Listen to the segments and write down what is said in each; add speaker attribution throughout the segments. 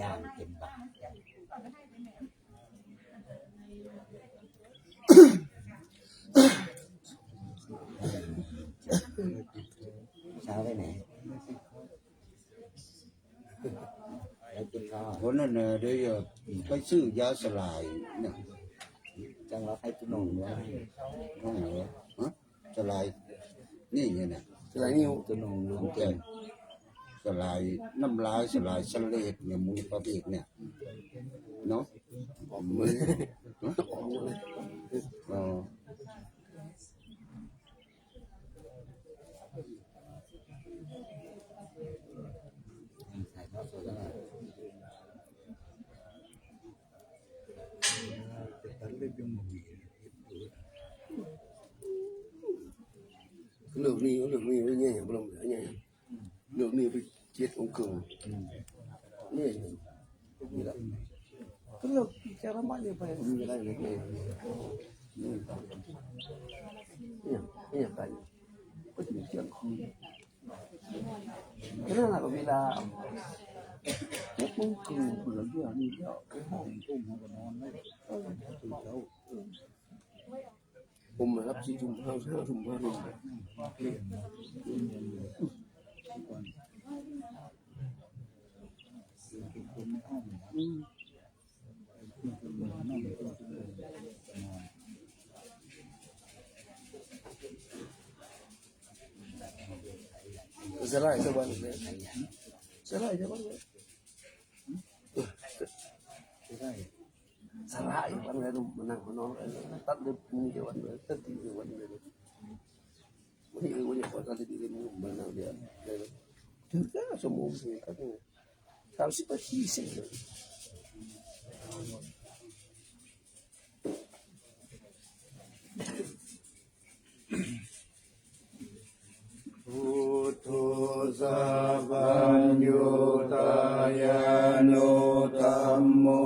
Speaker 1: ย่างเต็มปากเช้าไปไหนแล้วกินข้าว
Speaker 2: วันนั้นเดี๋ยวไปซื้อยาสลายเนี่ย
Speaker 1: จังหวะให้ตุนงด้วย
Speaker 2: น้องเหรอฮะสลายนี่ไงเนี่ย
Speaker 1: สลายนิ้วตุนงรวมเต็ม
Speaker 2: สลายน้ำลายสลายสเลดเนี่ยมูลประเภทเนี่ยเนาะมืออ๋อ
Speaker 3: lượng này với nhẹ nhàng lòng nhẹ nhàng lượng này với chết ông cường nhẹ nhàng như vậy cái lượng theo nó bao nhiêu phải như vậy này nhẹ nhàng cái có chuyện chuyện cái đó là bởi vì là chết ông cường là cái gì đó cái hòm tôm hoặc là non đấy hôm mà lắp xí dùng hao dùng sẽ lại cho bạn đấy sẽ lại cho bạn đấy sarai bạn này đúng mình năng nó tắt được nhiều bạn nữa tắt thì nhiều bạn nữa mấy người có nhiều bạn tắt thì mình năng điện đây thực ra là số môn thì các người sao sẽ có chi sinh được
Speaker 2: Sabanyutayano Dhammo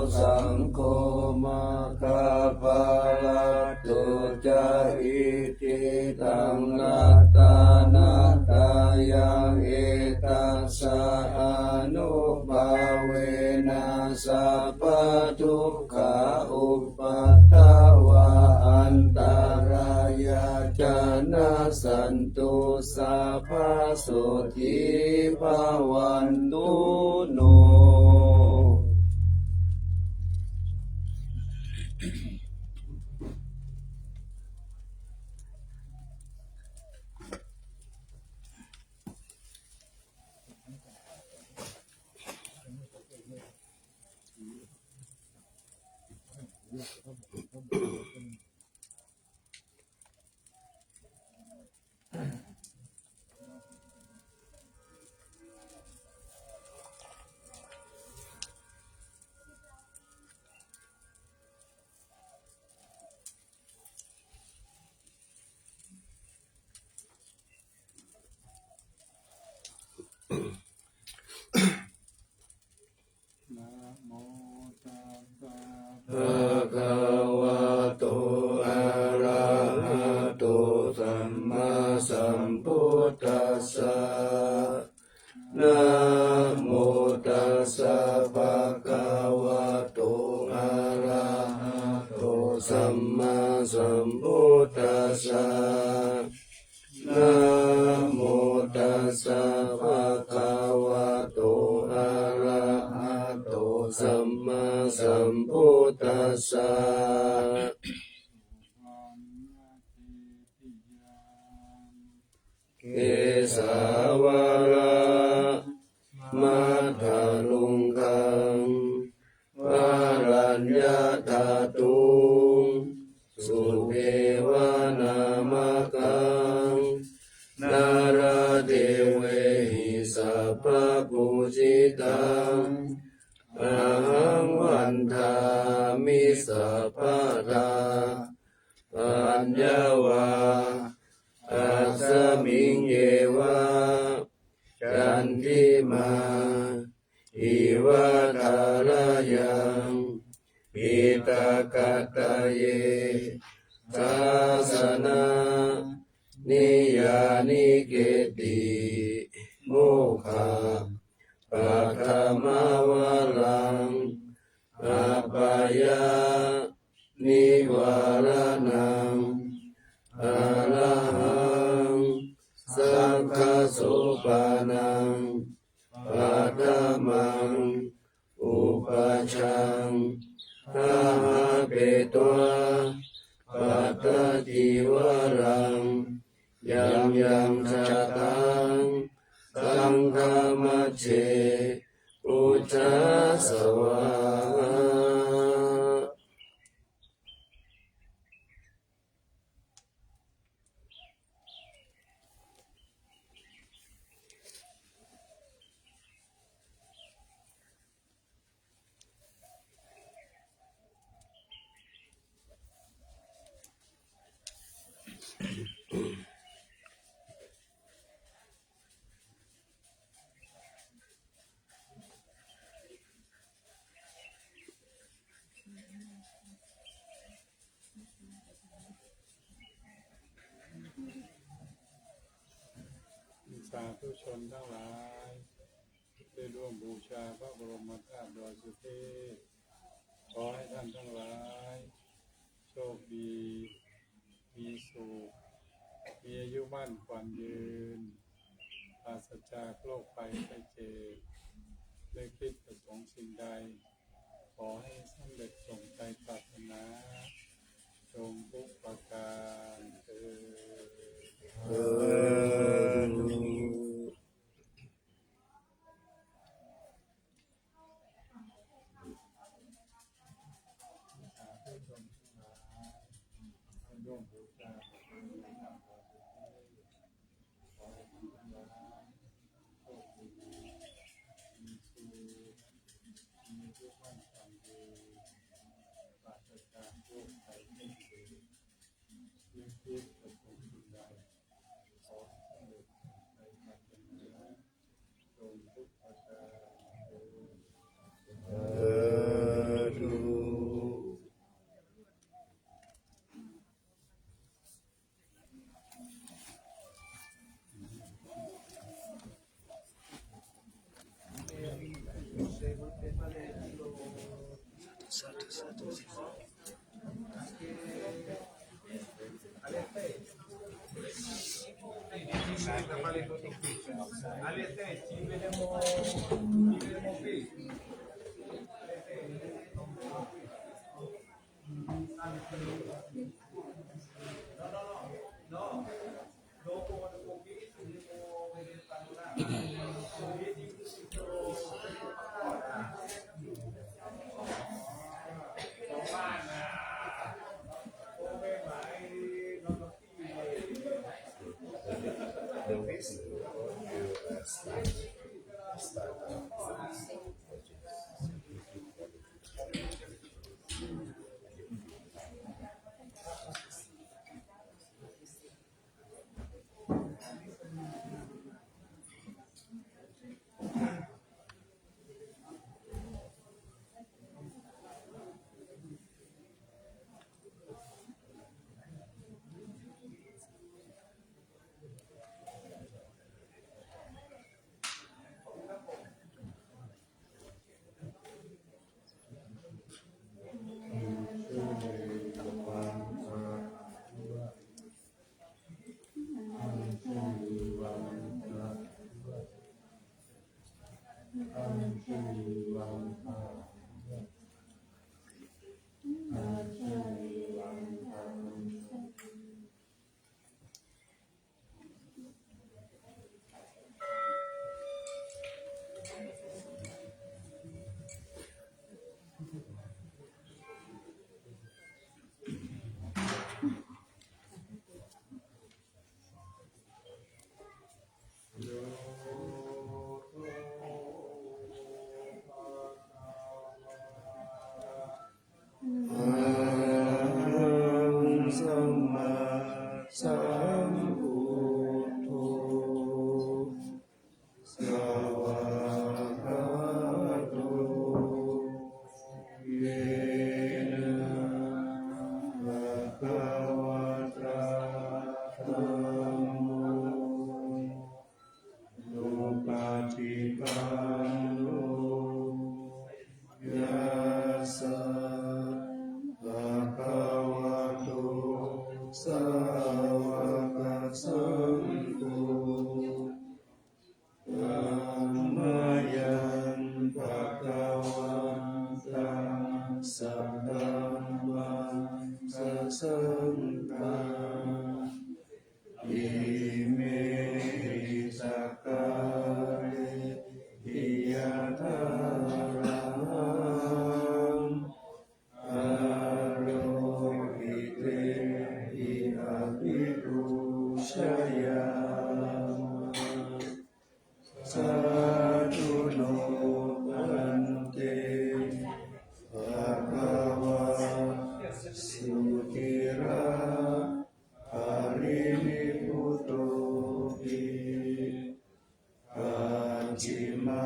Speaker 2: Sangko Makapalato Jahiti Tangatana Etasa Anubhavena Sapaduka Upatawa Antaraya Jana Santu Sapa Soti Pawantu No Bhagavato Arahato Samma Sambuddhassa Namo Tassa Bhagavato Arahato Samma Sambuddhassa Namo Tassa Bhagavato Arahato Samma Sambuddhassa Kesavara Madhalungkang Varanyatatung Sudevanamagang Naradewehi Sapapujitam
Speaker 3: อะหังวันทามิสัพพะทาปัญญาวาอัสสมิงเยวะกันติมาอิวะทารายังปิตากะตะเยทาสนะนิยานิเกติโมฆะปัทธมาวาลังอัปปายานิวารานังอะระหังสังฆโสปานังปัตตมังอุปชังทาหะเปตวะปัตตติวรังยังยังจตังสังฆมัจเจอุจจาสวะ
Speaker 4: สาธุชนทั้งหลายได้ร่วมบูชาพระบรมธาตุดอยสุเทพขอให้ท่านทั้งหลายโชคดีมีสุขมีอายุมั่นขวัญยืนปราศจากโรคภัยไข้เจ็บได้คิดประสงค์สิ่งใดขอให้สำเร็จสมใจปรารถนาจงทุกประการเถิด ร่วมบูชาพระพุทธเจ้าขอให้ท่านทั้งหลายโชคดีมีสุขมีทุกข์มั่นคงดีปราศจากโรคภัยไข้เจ็บยึดติดประสงค์สิ่งใดขอให้สำเร็จในปรารถนาจงทุกประการเถิด โยโสภะคะ
Speaker 3: ปันโนยัสสะภะคะวะโตสาวกสังโฆธัมมายังภะคะวันตังสัพพัมมังสังฆังอิเมหิสักกะเรหิยะถารังอะโรหิเตหิอะภิปุชยามสาธุโนพันเตภะคะวะสุติระภรินิพพุโตภิปัจฉิมา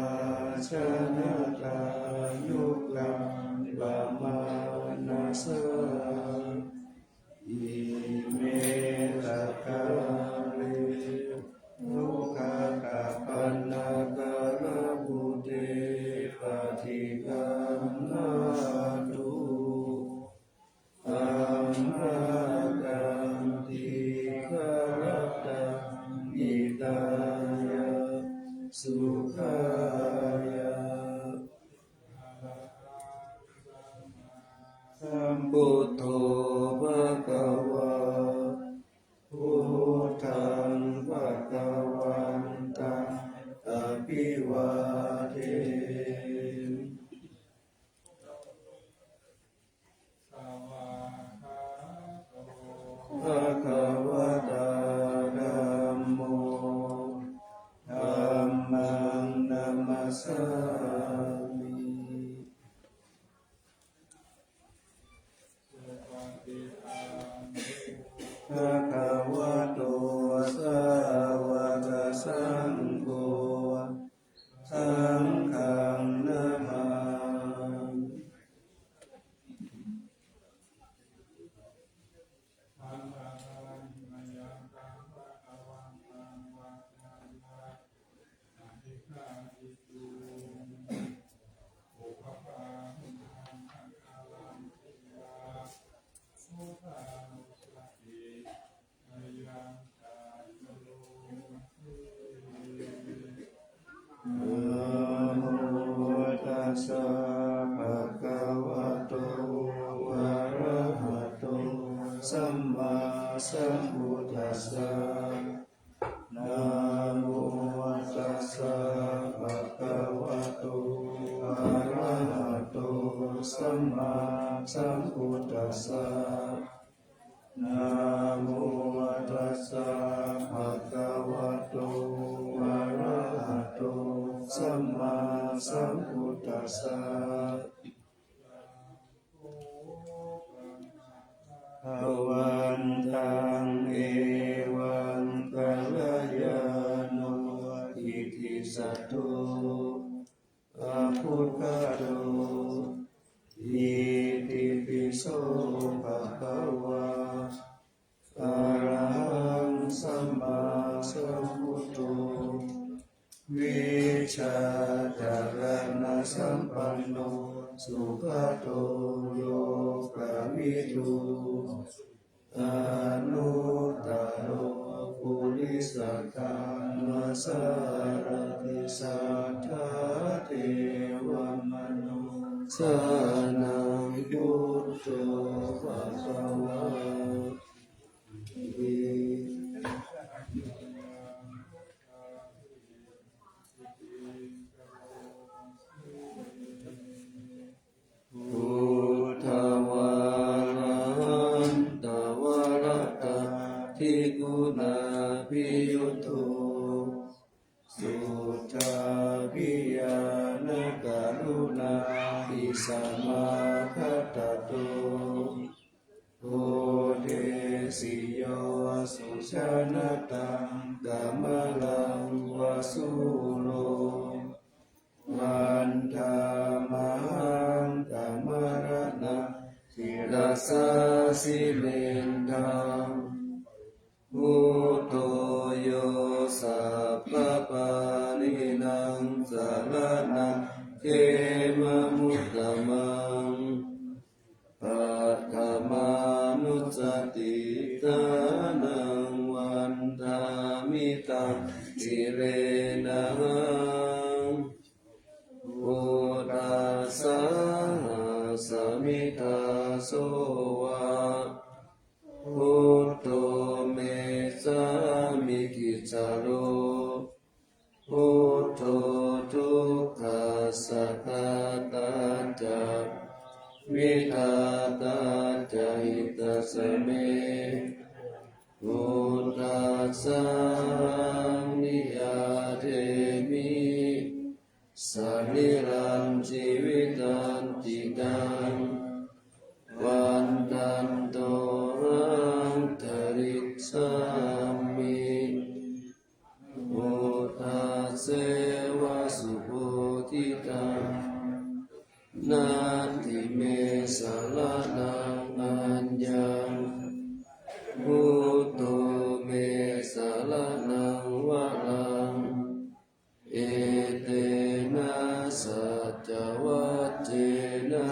Speaker 3: ชนะตานุกัมปะมานะสะอิเมตกะเรนุกะกะปันนากะระบุเตปะทิกัมนาตุอัมหะกัมติกะระตังอิตายะสุขายะสัมพุทโธภะคะวะพุทธังภะคะวันตังอะภิวาเทมิ ภะคะวะตาธัมโมธัมมังนัมมัสสามิภะคะวะโตสาวกสังโฆสังฆังนะมามิ นะโมตัสสะภะคะวะโตอะระหะโตสัมมาสัมพุทธัสสะนะโมตัสสะภะคะวะโตอะระหะโตสัมมาสัมพุทธัสสะนะโมตัสสะภะคะวะโตอะระหะโตสัมมาสัมพุทธัสสะภวันตังเอวังกัลยาโนอิติสัตโตอะพุทธโตอิติปิโสภะคะวะอะระหังสัมมาสัมพุทโธวิชาจารณะสัมปันโนสุขโตโลกวิทูอนุตตโรปุริสธรรมสารติสัทธาเทวมนุสานังพุทโธภะคะวะพุทธวารันตวรตะทิกุณาภิยุโตสุทธาภิญาณกรุณาภิสัมมาคัตตโตโอเทสิโยสุชานะตังกัมมะลังวสุโรวันธามหังกัมมรณะทิรัสสะสิเลนธังมุตโตโยสัพพะปานินังสั ารนังเขมมุตตมังปัฏฐามานุสติทานังวันทามิตังสิเรนะพุทธัสสะสมิทาโสวะพุทโธเมสามิกิจจาโรพุทโธทุกขัสสะตาตาจาวิทาตาจาหิตาสเมพุทธัสสะนิยาเทมิสันนิรันดร์ชีวิตันติตังวันตันโตหังทริสามิพุทธัสเสวะสุโพธิตังนาทิเมสารนังอัญญังพุทโธเมสารนังวะลังเอเตนะสัจจวัตเจนะ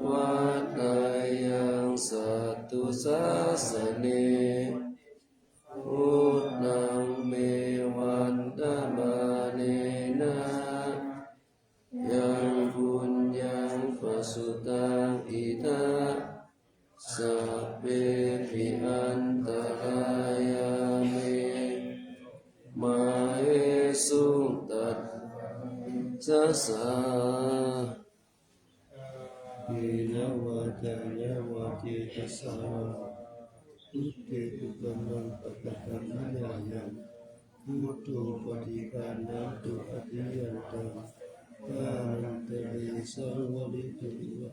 Speaker 3: วัฏฏายังสัตตุสัสสเนพุทธังเมวันตมาเนนะยังบุญยังปัสสุตังอิทาสัพเพปิอันตรายาเมมาเอสุตัสสะสะวินาวะจายาวะเจตสสะทุเตตุกัมมังปะปะตังนิยายังพุทโธปฏิภาณังตุปฏิยันตังปานันเตเวสังวริตุวะ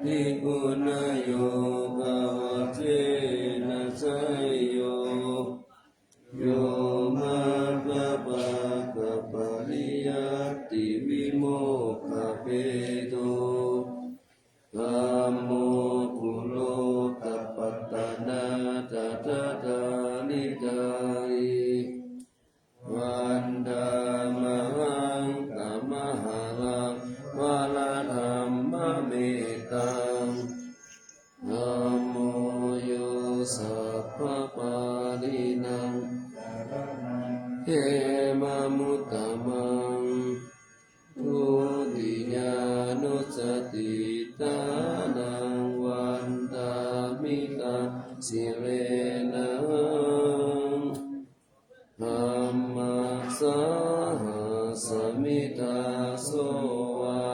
Speaker 3: นิกุณโยภาวะเจนะสัยโยโยมาภะปะกะปะริยัตติวิโมกขเปโตธัมโมกุโลกัปปัตตนาตัตตานิกายวันดามหังกัมมหาลังวะละธัมมะเมตังนะโมโยสัพพะปารินังเขมมุตตมังทุติยานุสติตานังวันตามิตังสิเรนะธัมมัสสะสมิทาโสวะ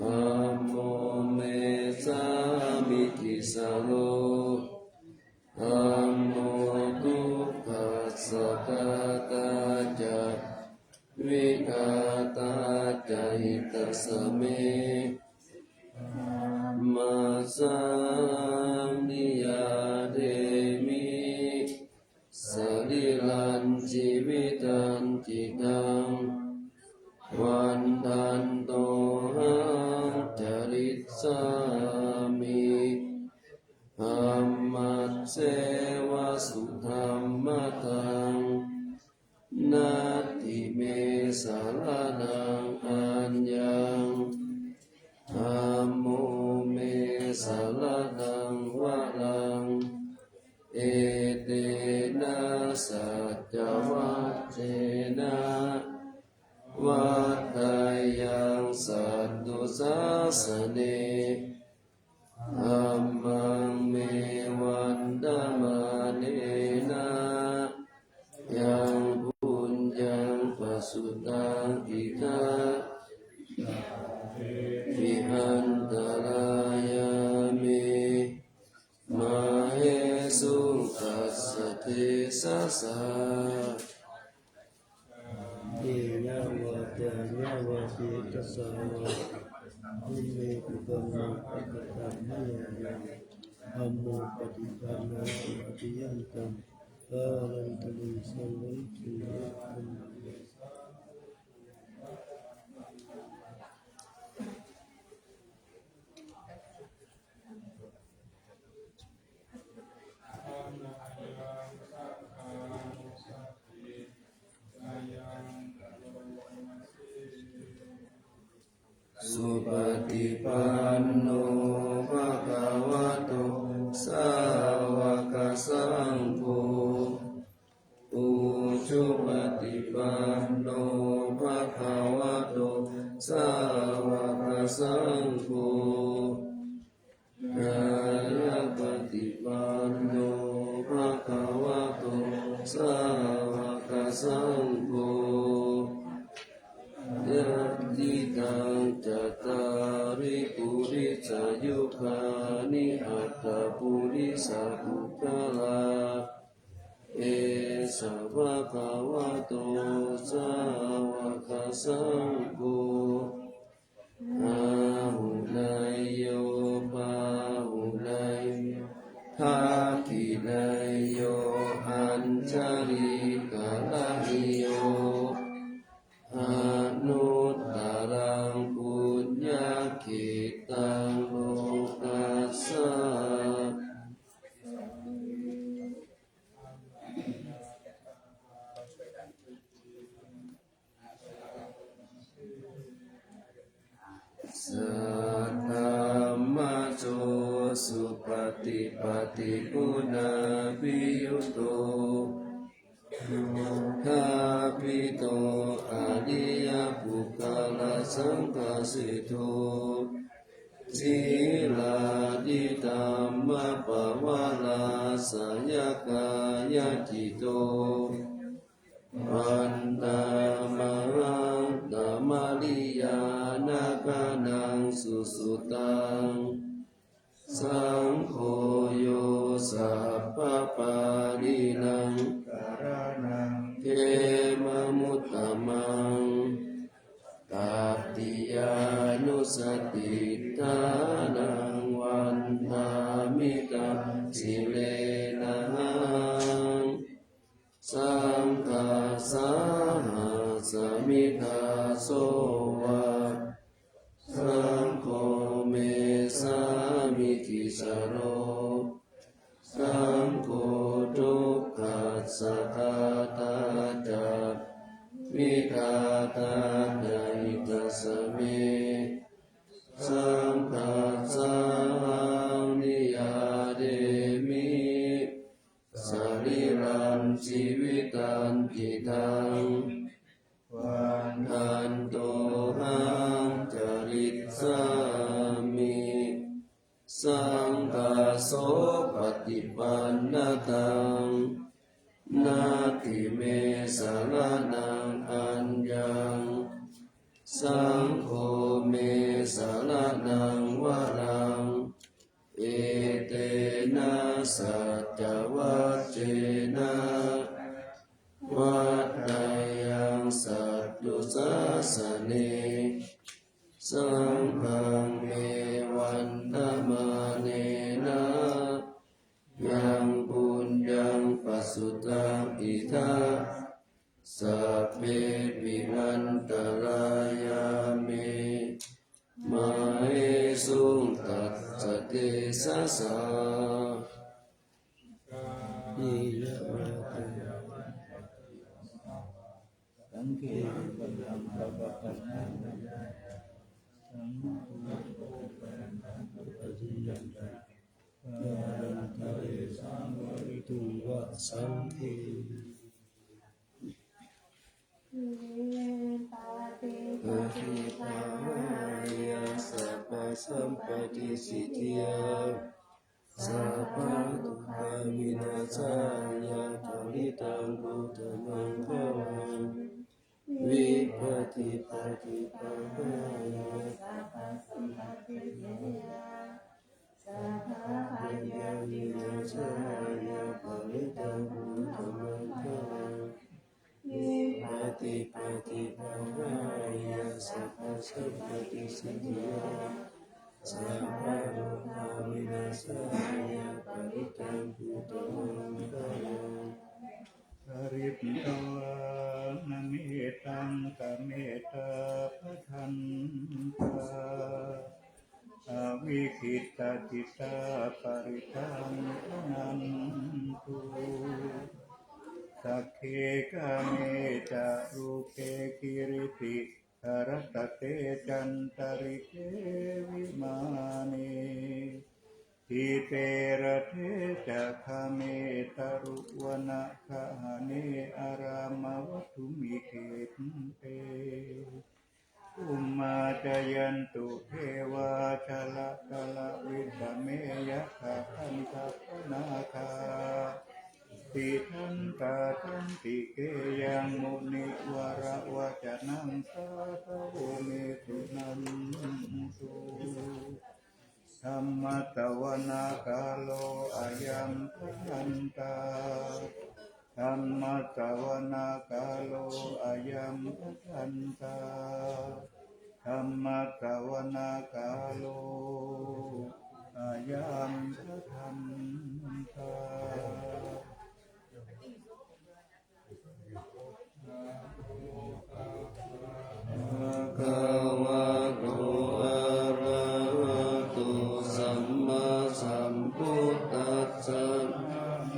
Speaker 3: ธัมโมเมสามิกิสาโลธัมโมทุกขัสสะตาตาจาวิกาตาจาหิตาสเมมาสังนิยาเดมิสริลันชีวิตันจิตังวันทันโตหังจริตสามิธัมมัสเสวะสุธัมมะทังนาทิเมสารนังอัญญังธัมโมเมสารนังวะลังเอเตนะสัจจวัตเจนะวัฏฏายังสัตตุสัสสเนธัมมังเมวันตมาเนนะยังบุญ สุตังอิทาวิหันตรายามิมาเหสุตัสสะเทสะสะเอยาวะเตยาวะปิตัสสะนิเมตุตัมมะปะกะตัมมะยะธัมโมปฏิปันโนอภิยันตังกาลันตลิสังวิสุทธังสุปฏิปันโนภะคะวะโตสาวกสังโฆอุชุปฏิปันโนภะคะวะโตสาวกสังโฆกายปฏิปันโนภะคะวะโตสาวกสังโฆยะติตังจัตตาริปุริสายุคานิอัตตปุริสาภุคลาเอสาวะคะวะโตสาวกสังโฆอาหุนายโยปาหุนายภาคินายโยอัญชริกาลาหิโยอนุตตรังปุญญาเขตังโลกัสสะสัทธามัจโจสุปฏิปฏิปุณาภิยุโตคาปิโตอาดิยปุคลาสังฆสิโตสีลาดิตัมมะปะวะลาสยกายจิโตอันตมังตมาลิยานาคานังสุสุตังสังโฆโยสัพพะปารินังเขมมุตตมังตัตติยานุสติทานังวันทามิตังสิเลนะสังฆาสาหัสมิทาโสวะสังโฆเมสามิกิสโรสังโฆทุกขัสสะทาตาจักวิทาตาไดตัสเมสังฆาสังนิยาเดมิสรีรังชีวิตันติทังวันทันโตหังจริตสามิสังฆาโสปฏิปันนาตังนาทิเมสารนังอัญญังสังโฆเมสารนังวรังเอเตนะสัจจวัจเจนะวัดไดยังสัตตุสาสเนสังฆังเมวันธมาเนนะยังบุญยังปัสสุตังอิทาสัพเพวิหันตรายามิมาเหสุตัสสะเทสะสะเอยะวะเตสังเกปัญญังปะปะปะนะสังโฆปะจิยันตะยาลันตะเรสังวริตุวะสังเฆอาทิภายาสัพพสัมปติสิทธิยาสัพพะทุกขาวินาศายาภริตังพุทธมังคลังวิ ฏิปฏิปหายาสัพพสัมปติเยสัพพะปัญญาวินาศายาปริตังพุทธมังคะลังวิปฏิปฏิปหายาสัพพสัมปติสิทธิยาสัพพะโลกาวินาศายาปริตังพุทธมังคะลัง
Speaker 4: ปริปตวานามิตังกเมตาปะทันตาอวิคิตาจิตาปริทังนันตุสักเขกะเมจารูเปกิริติหรตเตจันตริเกวิมานีทิเตระเทจะคาเมตรุวนะคาเนอารามวัตุมิเกตเตอุมมาจยันตุเทวาชละกะละวิสเมยะคาคันตปนาคาติทันตาทันติเกยังมุนิวระวะจนังสาทโวเมตุนันตุธรรมตวนาคาโลอายัมพันตาธรรมตวนาคาโลอายัมพันตาธรรมตวนาคาโลอายัมพันตา
Speaker 3: ภะวะโตอะระหะโตสัมมาสัมพุทธัสสะนะโม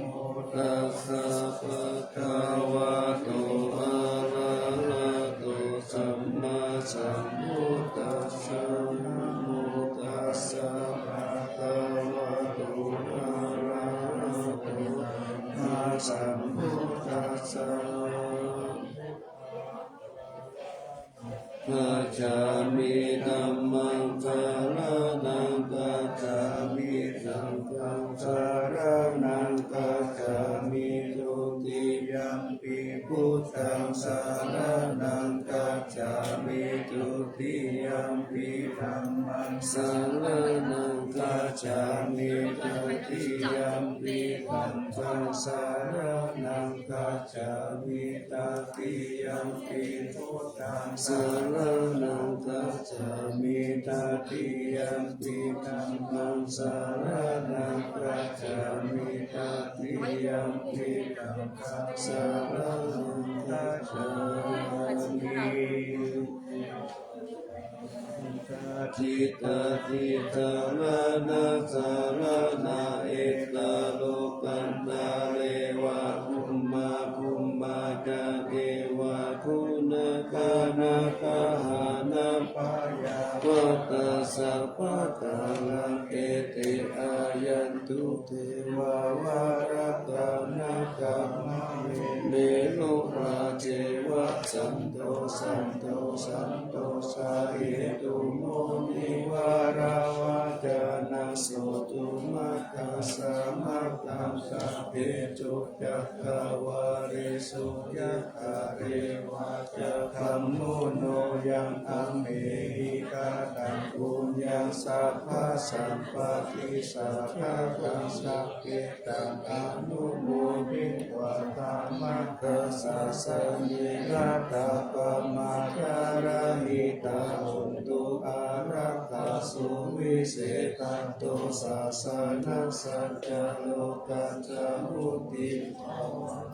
Speaker 3: ตัสสะภะคะวะโตอะระหะโตสัมมาสัมพุทธัสสะนะโมตัสสะภะคะวะโตอะระหะโตสัมมาสัมพุทธัสสะกัจจามิธัมมังสรณังกัจจามิสังฆังสรณังกัจจามิทุติยัมปิพุทธังสรณังกัจจามิทุติยัมปิธัมมังสรณังกัจจามิทุติยัมปิธัมมังสรณังกัจจามิตติยัมปิพุทธังสรณังกัจจามิตติยัมปิธัมมังสรณังกัจจามิตติยัมปิธัมมังสรณังกัจจามิทิตาทิตาระนาสารนาเอตโลกันตาเลวะภุมมาภุมมาจาเกวะคุณกานาคาหานาปายาวัตสะปะกาลังเอติอายันตุเทวาวาระกานาคามาเมโลราเจวะสันโตสันโตสันโตสาเหตุโมนิวาราวาจานาโสตุมัคคะสามัคคังสัพเพจุจักขวาเรสุยัคขะเรวะจะธัมโมโนยังอัมเมหิกาตังปุญญังสัพพะสัมปติสัพพะกังสัพเพตังอนุโมทิวะธรรมะกัสสะสะนิรัตตะปะมาการะหิตาหุนตุอารักขาสุวิเศษโตสัสสะนัสสัจจโลกัจจมุติ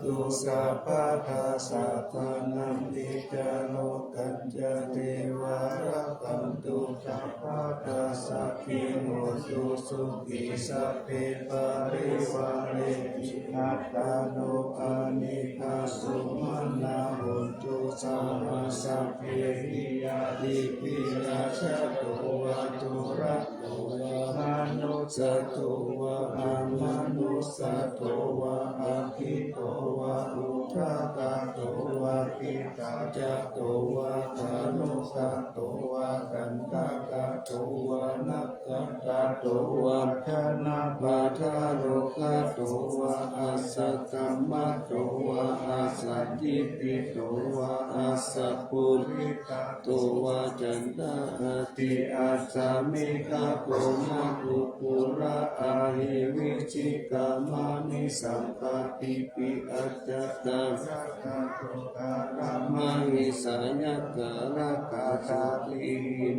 Speaker 3: ตุสัพพะทัสสะทานัมติจโลกัจจเทวะระกันตุสัพพะทัสสะขิโนตุสุขิสัพเพปะริวาเรติอัตตาโนอานิคาสุมาณาหุนตุสัมมาสัพเพหิยาติปิราชโตวะตุระโตวะมนุสโตวะอามนุสโตวะอาคิโตวะอุทากาโตวะกิตาจักโตวะธานุสโตวะกันตากาโตวะนักขัตตาโตวะชนะปาทาโรกาโตวะอาสัตตมะโตวะอาสัตติปิโตวะอาสั สัพพุริตาโตวาจันตาอาติอาสามิกาโกนาตุปุระอาหิวิชิกามานิสัมปติปิอัจจตังมาหิสายกะระกาตาลี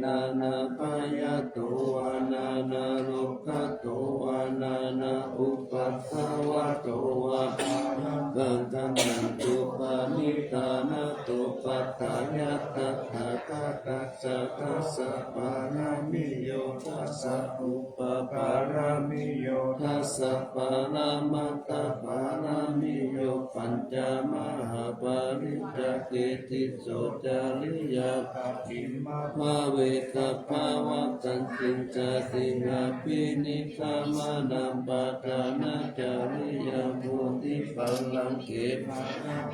Speaker 3: นานาปายโตวานานาโลกโตวานานาอุปัฏฐวะโตวะบังคัมมันตุปานิตานาตุปัฏฐายะตัทธะตัสสะตัสสะปารามิโยตัสสะอุปปารามิโยตัสสะปารามัตถปารามิโยปัญจมหาปริจจเกติโสจาริยาภิมาภาเวกภาวะตันติจตินาปินิกามานัมปะทานาจาริยาภูติปัลลังเก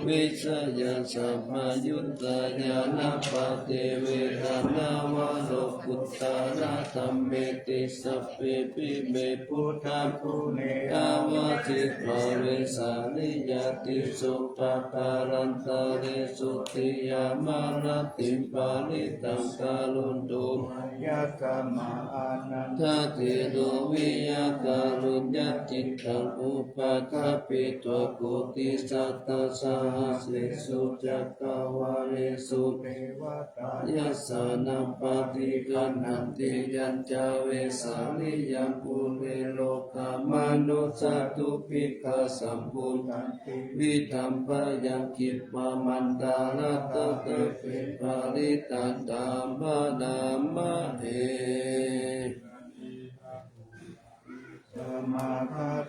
Speaker 3: วิสยาสัมมายุตตายานาปะเทเวรนาวะโลกุตตาระธัมเมติสัพเพปิเมพุทธังคุเนอาวะติภาเวสานิยติสุปปารันตาเรสุติยามารติปาลิตังกาลุนตุยะกามาอานันทะเทโดวิยะกาลุญญจิตตังอุปาทาปิตัวกุติสัตตสหัสสุจักรวาเลสุเทวตายะสานัปฏิกันหันติยัญจาเวสาลิยังปุเรโลกามนุสตุปิกาสัมปุญวิธัมปยังคิปะมันตาลตะเตเปปาริตันตามะนามะเอ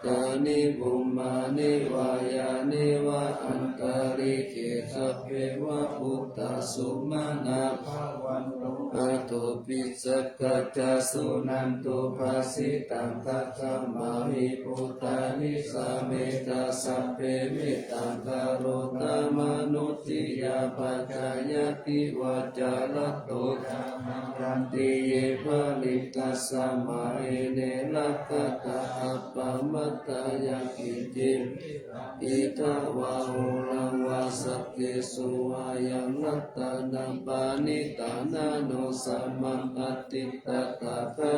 Speaker 3: ตานิบุมานิวายานิวะอันตาริเกสัพเพวะพุทธสุมานาภาวันตุอะโตปิสักขะจาสุนันตุภาสิตังทัสสะมาหิพุทธานิสาเมตาสัพเพมิตังกโรตมนุติยาปัจจายติวาจาลโตยันติเยภลิตัสสะมาเอเนลักขะตาอัปปะมัตตายังกิจิอิทาวาหุลังวาสักเกสุวายังรัตตานังปานิตานาโนสัมมังอติตตาคะ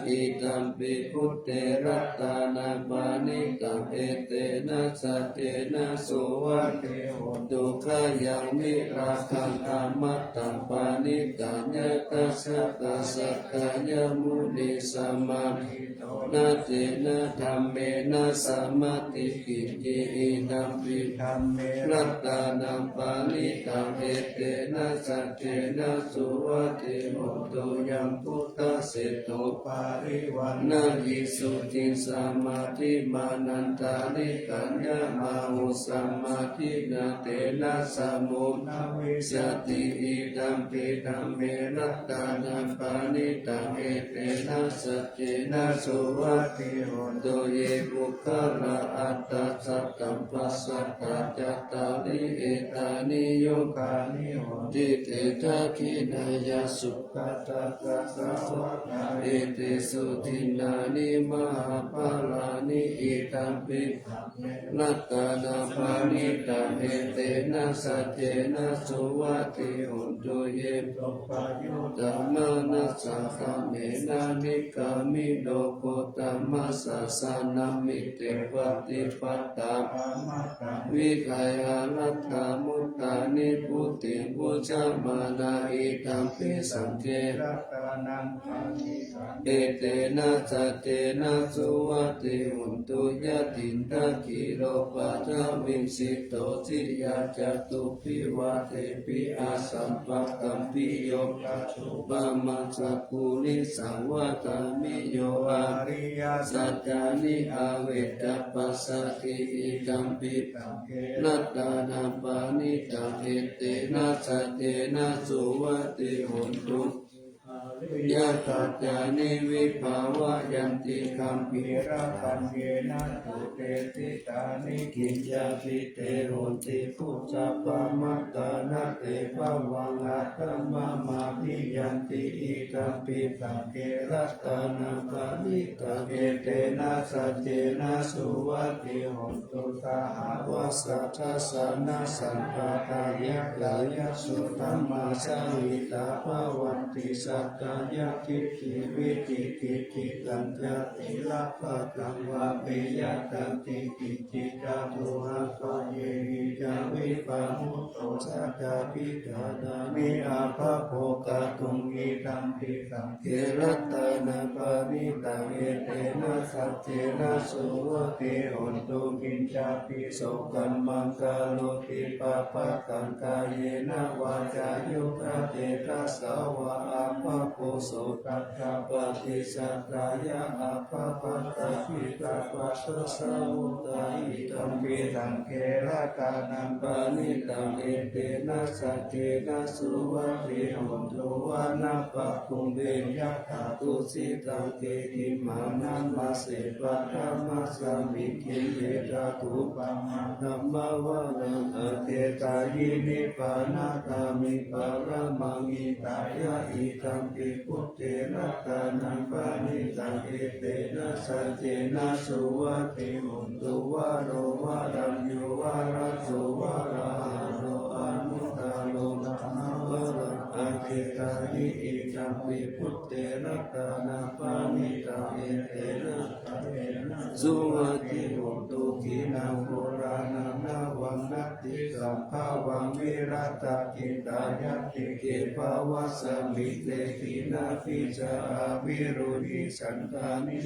Speaker 3: อิตัมปิพุทเตรัตตานังปานิตังเอเตนะสัตเตนะสุวัตเตโหตุขยังมิราคังธรรมัตตังปานิตัญญตัสสะตัสสะกายมุนิสัมมานาเตนะธรรมเมนะสัมมาติกิจิอินัมปิธรรมเมรัตตานังปานิตังเอเตนะสัจเจนะสุวัตติโหตุยังพุทธเสโตปาริวันนายิสุติสัมมาทิมานันตานิกัญญามาหุสัมมาทินาเตนะสัมมุนาวิสติอิตัมปิธรรมเมรัตตานังปานิตังเอเตนะสัจเจนะสุวัตติโหตุเยบุคลาอัตตาสัตตัมปัสสัตตาจัตตาริเอตานิโยกานิโหติเตทะคินายาสุขตากัสสวะเอเตสุทินานิมหาภาลานิอิตัมปิรัตตานาปานิตังเอเตนะสัจเจนะสุวัตติโหตุเยปุปะโยตัมมานัสสะสะเมนานิกามิโลโกตัมมัสสะสานามิเตปฏิปัตตาวิกายาลัตถามุตตานิพุติพุชามานาอิตัมปิสังเกรัตนังเอเตนะสัจเจนะสุวัตติหุนตุยะตินทะกิโลปัฏฐวิงสิโตทิยาจตุปิวะเตปิอาสัมปะกัมปิโยปะมัสสะกุลิสังวะตามิโยอาริยสัจจานิอาเวตปัสสติอิตัมปิรัตตานังปานิตังเอเตนะสัจเจนะสุวัตติหุนตุ ยะตัจจานิวิภาวะยันติคัมภีระคันเยนะตุเตติตานิกิจจาปิเตโหติพุทธะปะมัตตานะเตภวังอัตตมะมาภิยันติอิตัมปิสังเกรัตตานาปานิตาเอเตนะสัจเจนะสุวัติโหตุสาหาวะสัทธะสนะสัมปะทายะกายะสุธัมมาสวิตาภวันติสัตตายะทิฏฐิวิจิกิจจิตัญญาติละภะกังวะเปยะตันติกิจจิตาตุหังคะเยหิจาวิปามุตโตสัจจาปิกานามิอาภะโภกะตุงอิตัมปิสังเกรัตตานาปานิตังเอเตนะสัจเจนะสุวะเตโหตุกินจาปิโสกัมมังกาโลติปะปะกังกายเยนะวาจายุคเตทัสสาวะอาภะโพโสตัสสะปฏิสัตตายะอาภะปัตตปิตาปัสสะวุตาอิตัมปิสังเกระตานังปานิตังเอเตนะสัจเจนะสุวัตติโหตุวานะปะคุเบยะถาตุสิตังเกหิมานัมมาเสปะธรรมะสามิคิเยตาตุปัมมาธัมมวะนังอเตตายินิปานาคามิปะระมังอิตายะอิตัมปิพุทเตนะตานังปานิตังเอเตนะสัจเจนะสุวัตติโหตุวะโรวะรัญโยวะรัสโสวะระหะโรอนุตตาโลกัมมะวะรังอเตตายิอิตัมปิพุทเตนะตานังปานิตังเอเตนะสุวัตติโหตุกินังโบราณนาวังนัตติสัมภาวังวิรัตกิตายะติเกภาวะสมิเลกินาภิจาวิรุณิสันตานิ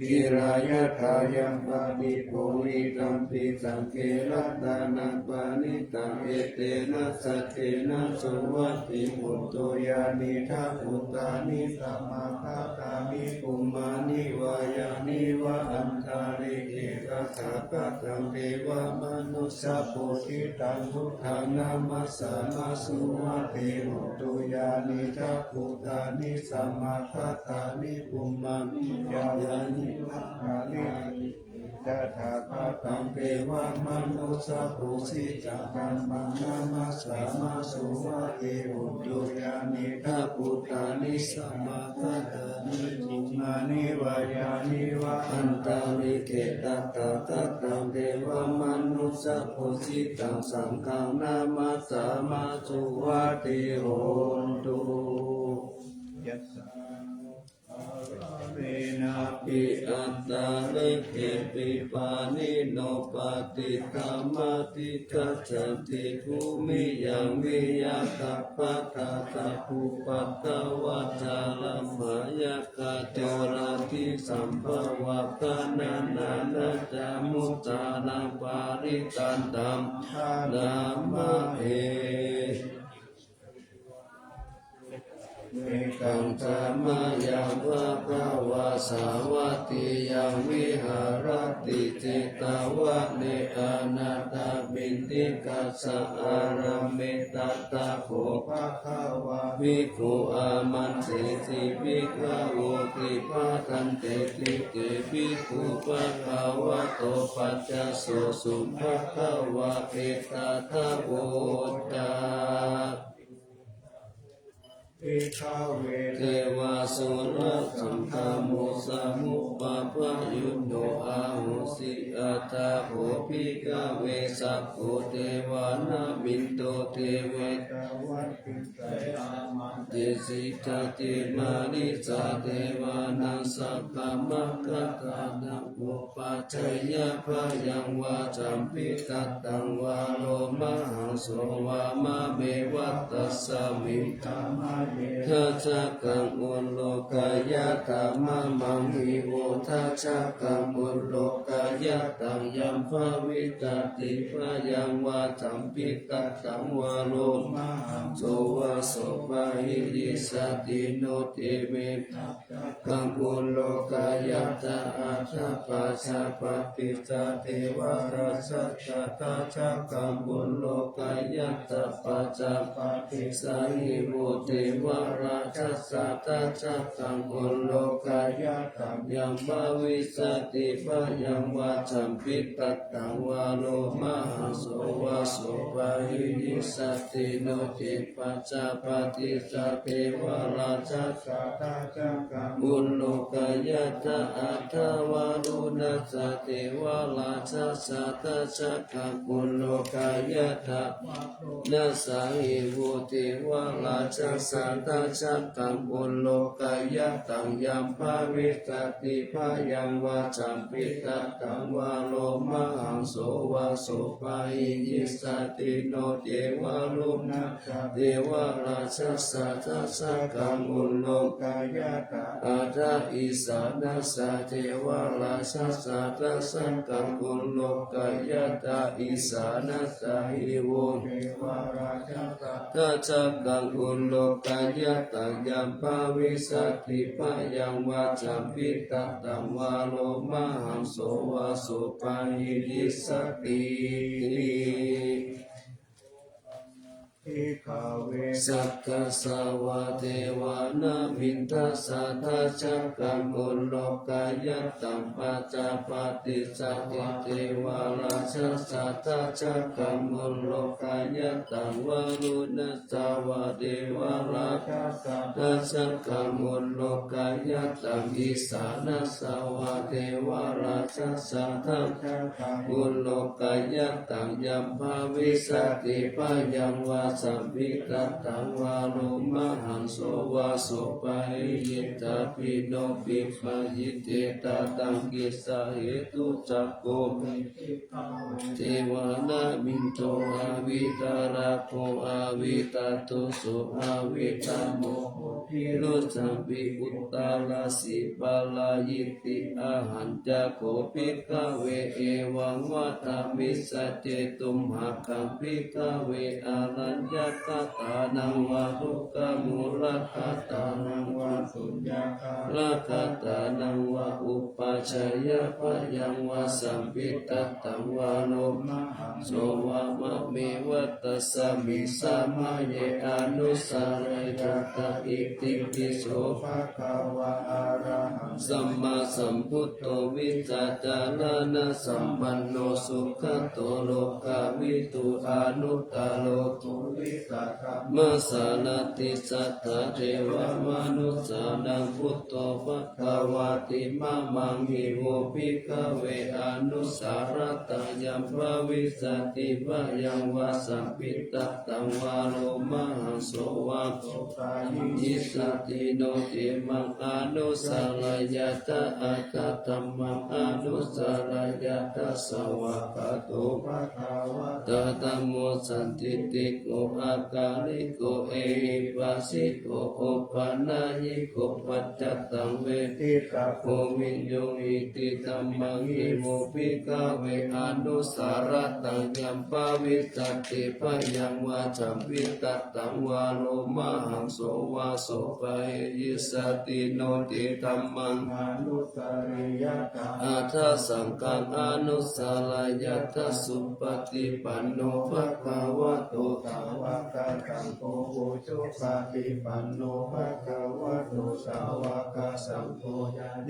Speaker 3: กิรายะทายังปานิโภวิตัมปิสังเกรัตตานังปานิตังเอเตนะสัจเจนะสุวัตติโหตุยานิทัพพุตานิสัมมาคาตามิปุมมานิวายานิวะอันตาริเกกัสสะกะตังเทวมนุสสะโพธิตังพุทธานามัสสะมาสุวัตติโหตุยานิทัพพุตานิสัมมาคาตามิปุมมานิวายานิวะอันตาริ ตถาคตังเทวมนุสสะภูสิจักขังมังนามัสสะมาสุวัตติโหตุยานิทัพพุตานิสัมมาทัตตานิจิมานิวายานิวะอันตาริเกตัตตะตัตตังเทวมนุสสะภูสิตังสังฆังนามัสสะมาสุวัตติโหตุยัสสะเวนะปิอัตตาลิเกปิปานิโนปฏิธัมมติกัจจติภูมิยังวิยาตัปปะตาตาภูปัตตวัจจารัมมายกะโจราติสัมภวะกานานานาจามุตตานังปาริตันตัมนามะเอเมกังธรรมยังภะคะวะสาวัตติยังวิหารติจิตาวะเนอานาตาบินติกัสสะอารัมเมตัตตะโภภะคะวะภิกขุอามันเตติภิกขโวติภะทันเตติเตภิกขุภะคะวะโตปัจจโสสุภะคะวะเอตตะโพจาเทวาสุรสังฆโมสมุปะปะยุโนอาหุสิอัตตาโหปิกะเวสัพโพเทวานามินโตเทเวตวัตติไสอามันเตสิกะเตมานิสาเทวานังสัพพะมะกะตานังอุปัชฌยะพะยังวาจัมปิตัตตังวาโลมหังโสวามะเมวัตตัสสะมิธัมมะทัจจกังอุโลกายะตัมมะมังหิโวทัจจกังอุโลกายะตังยัมภวิตติภะยังวาจัมปิตัตตังวาโลมหังโสวะโสภะหิริสติโนติเมกังอุโลกายะตะอาชาปัสสะปะปิจเทวะราชะตะทัจจกังอุโลกายะตะปัจจป ติสาหิโมเทวราชสัตตะจักขังกุลโลกายะตัมยัมภาวิสติปะยังวาจัมปิตัตตังวาโลมหังโสวาโสภาหินิสติโนติปัจจปฏิสัพเพวราชสัตตะจักขังกุลโลกายะตะอัตถวารุณัสสะเทวราชสัตตะจักขังกุลโลกายะตะนัสสะหิโวเทวราชสัตตะจักขังกุลโลกายะตังยัมภาวิสติภายังวาจัมปิตัตตังวาโลมหังโสวาโสภาหิยิสติโนเทวารุณัสสะเทวราชสัตตะจักขังกุลโลกายะตะอาทาอิสานัสสะเทวราชสัตตะจักขังกุลโลกายะตะอิสานัสสะหิโวเทวราชสัตตะจักขังกุลโลกายะตะยัมภาวิสติภายังวาจัมปิตัตตังวาโลมหังโสวาโสภาหินิสติสักกะสาวะเทวานามินทัสสะทะจักขังกุลโลกายะตัมปัจจปฏิสัตติเทวราชสัตตะจักขังกุลโลกายะตังวารุณัสสาวะเทวราชสัตตะจักขังกุลโลกายะตังอิสานัสสาวะเทวราชสัตตะจักขังกุลโลกายะตังยัมภาวิสติภายังวาสัมภิตัตตังวาโลมหังโสวาโสภาหิยิตาปิโนปิปะยิเตตาตังกิสาเหตุจักโกเทวานามินโตอาวิตาราโคอาวิตาตุสุอาวิตาโมโหพิรุสัมปิอุตตาลาสิปาลายิติอาหันจะโคปิกะเวเอวังวัตามิสัจเจตุมหะคัมปิกะเวอารัญญกตานังวะทุกขมูลคตานังวะสุญญคาลคตานังวะอุปัชยปะยังวะสัมปิตัตตังวะโลมหังโสวะมะเมวัตสะมิสัมมาเยอนุสาเรจัตตะอิติปิโสภะคะวะอะระหังสัมมาสัมพุทโธวิจัจจารณะสัมปันโนสุขโตโลกาวิตุอานุตตโลกุวิสัทธมัสสานาติสัทธาเทวมนุสสานังพุทโธภควาติมะมังหิโวภิกขเวอนุสารตายัมภาวิสติภายังวาสัมปิตัตตังวาโลมหังโสวาโสภาหิสติโนติมังอนุสาลายะตะอาคาตัมมังอนุสาลายะตะสวะคาโตภะคะวะตะธัมโมสันติติโกอาการิโกเอหิปัสสิโกโอปันนายิโกปัจจตังเวทิตาโกมิโยอิติธัมมังหิโมภิกขเวอนุสารตังยัมภาวิสติภายังวาจัมปิตัตตังวาโลมหังโสวาโสภะหิยิสติโนติธัมมังอนุสาริยตาอาทัสสังฆังอนุสาลายะทัสสุปฏิปันโนภะคะวะโตสาวกสังโฆโอชุปฏิปันโนภะคะวะโตสาวกสังโฆ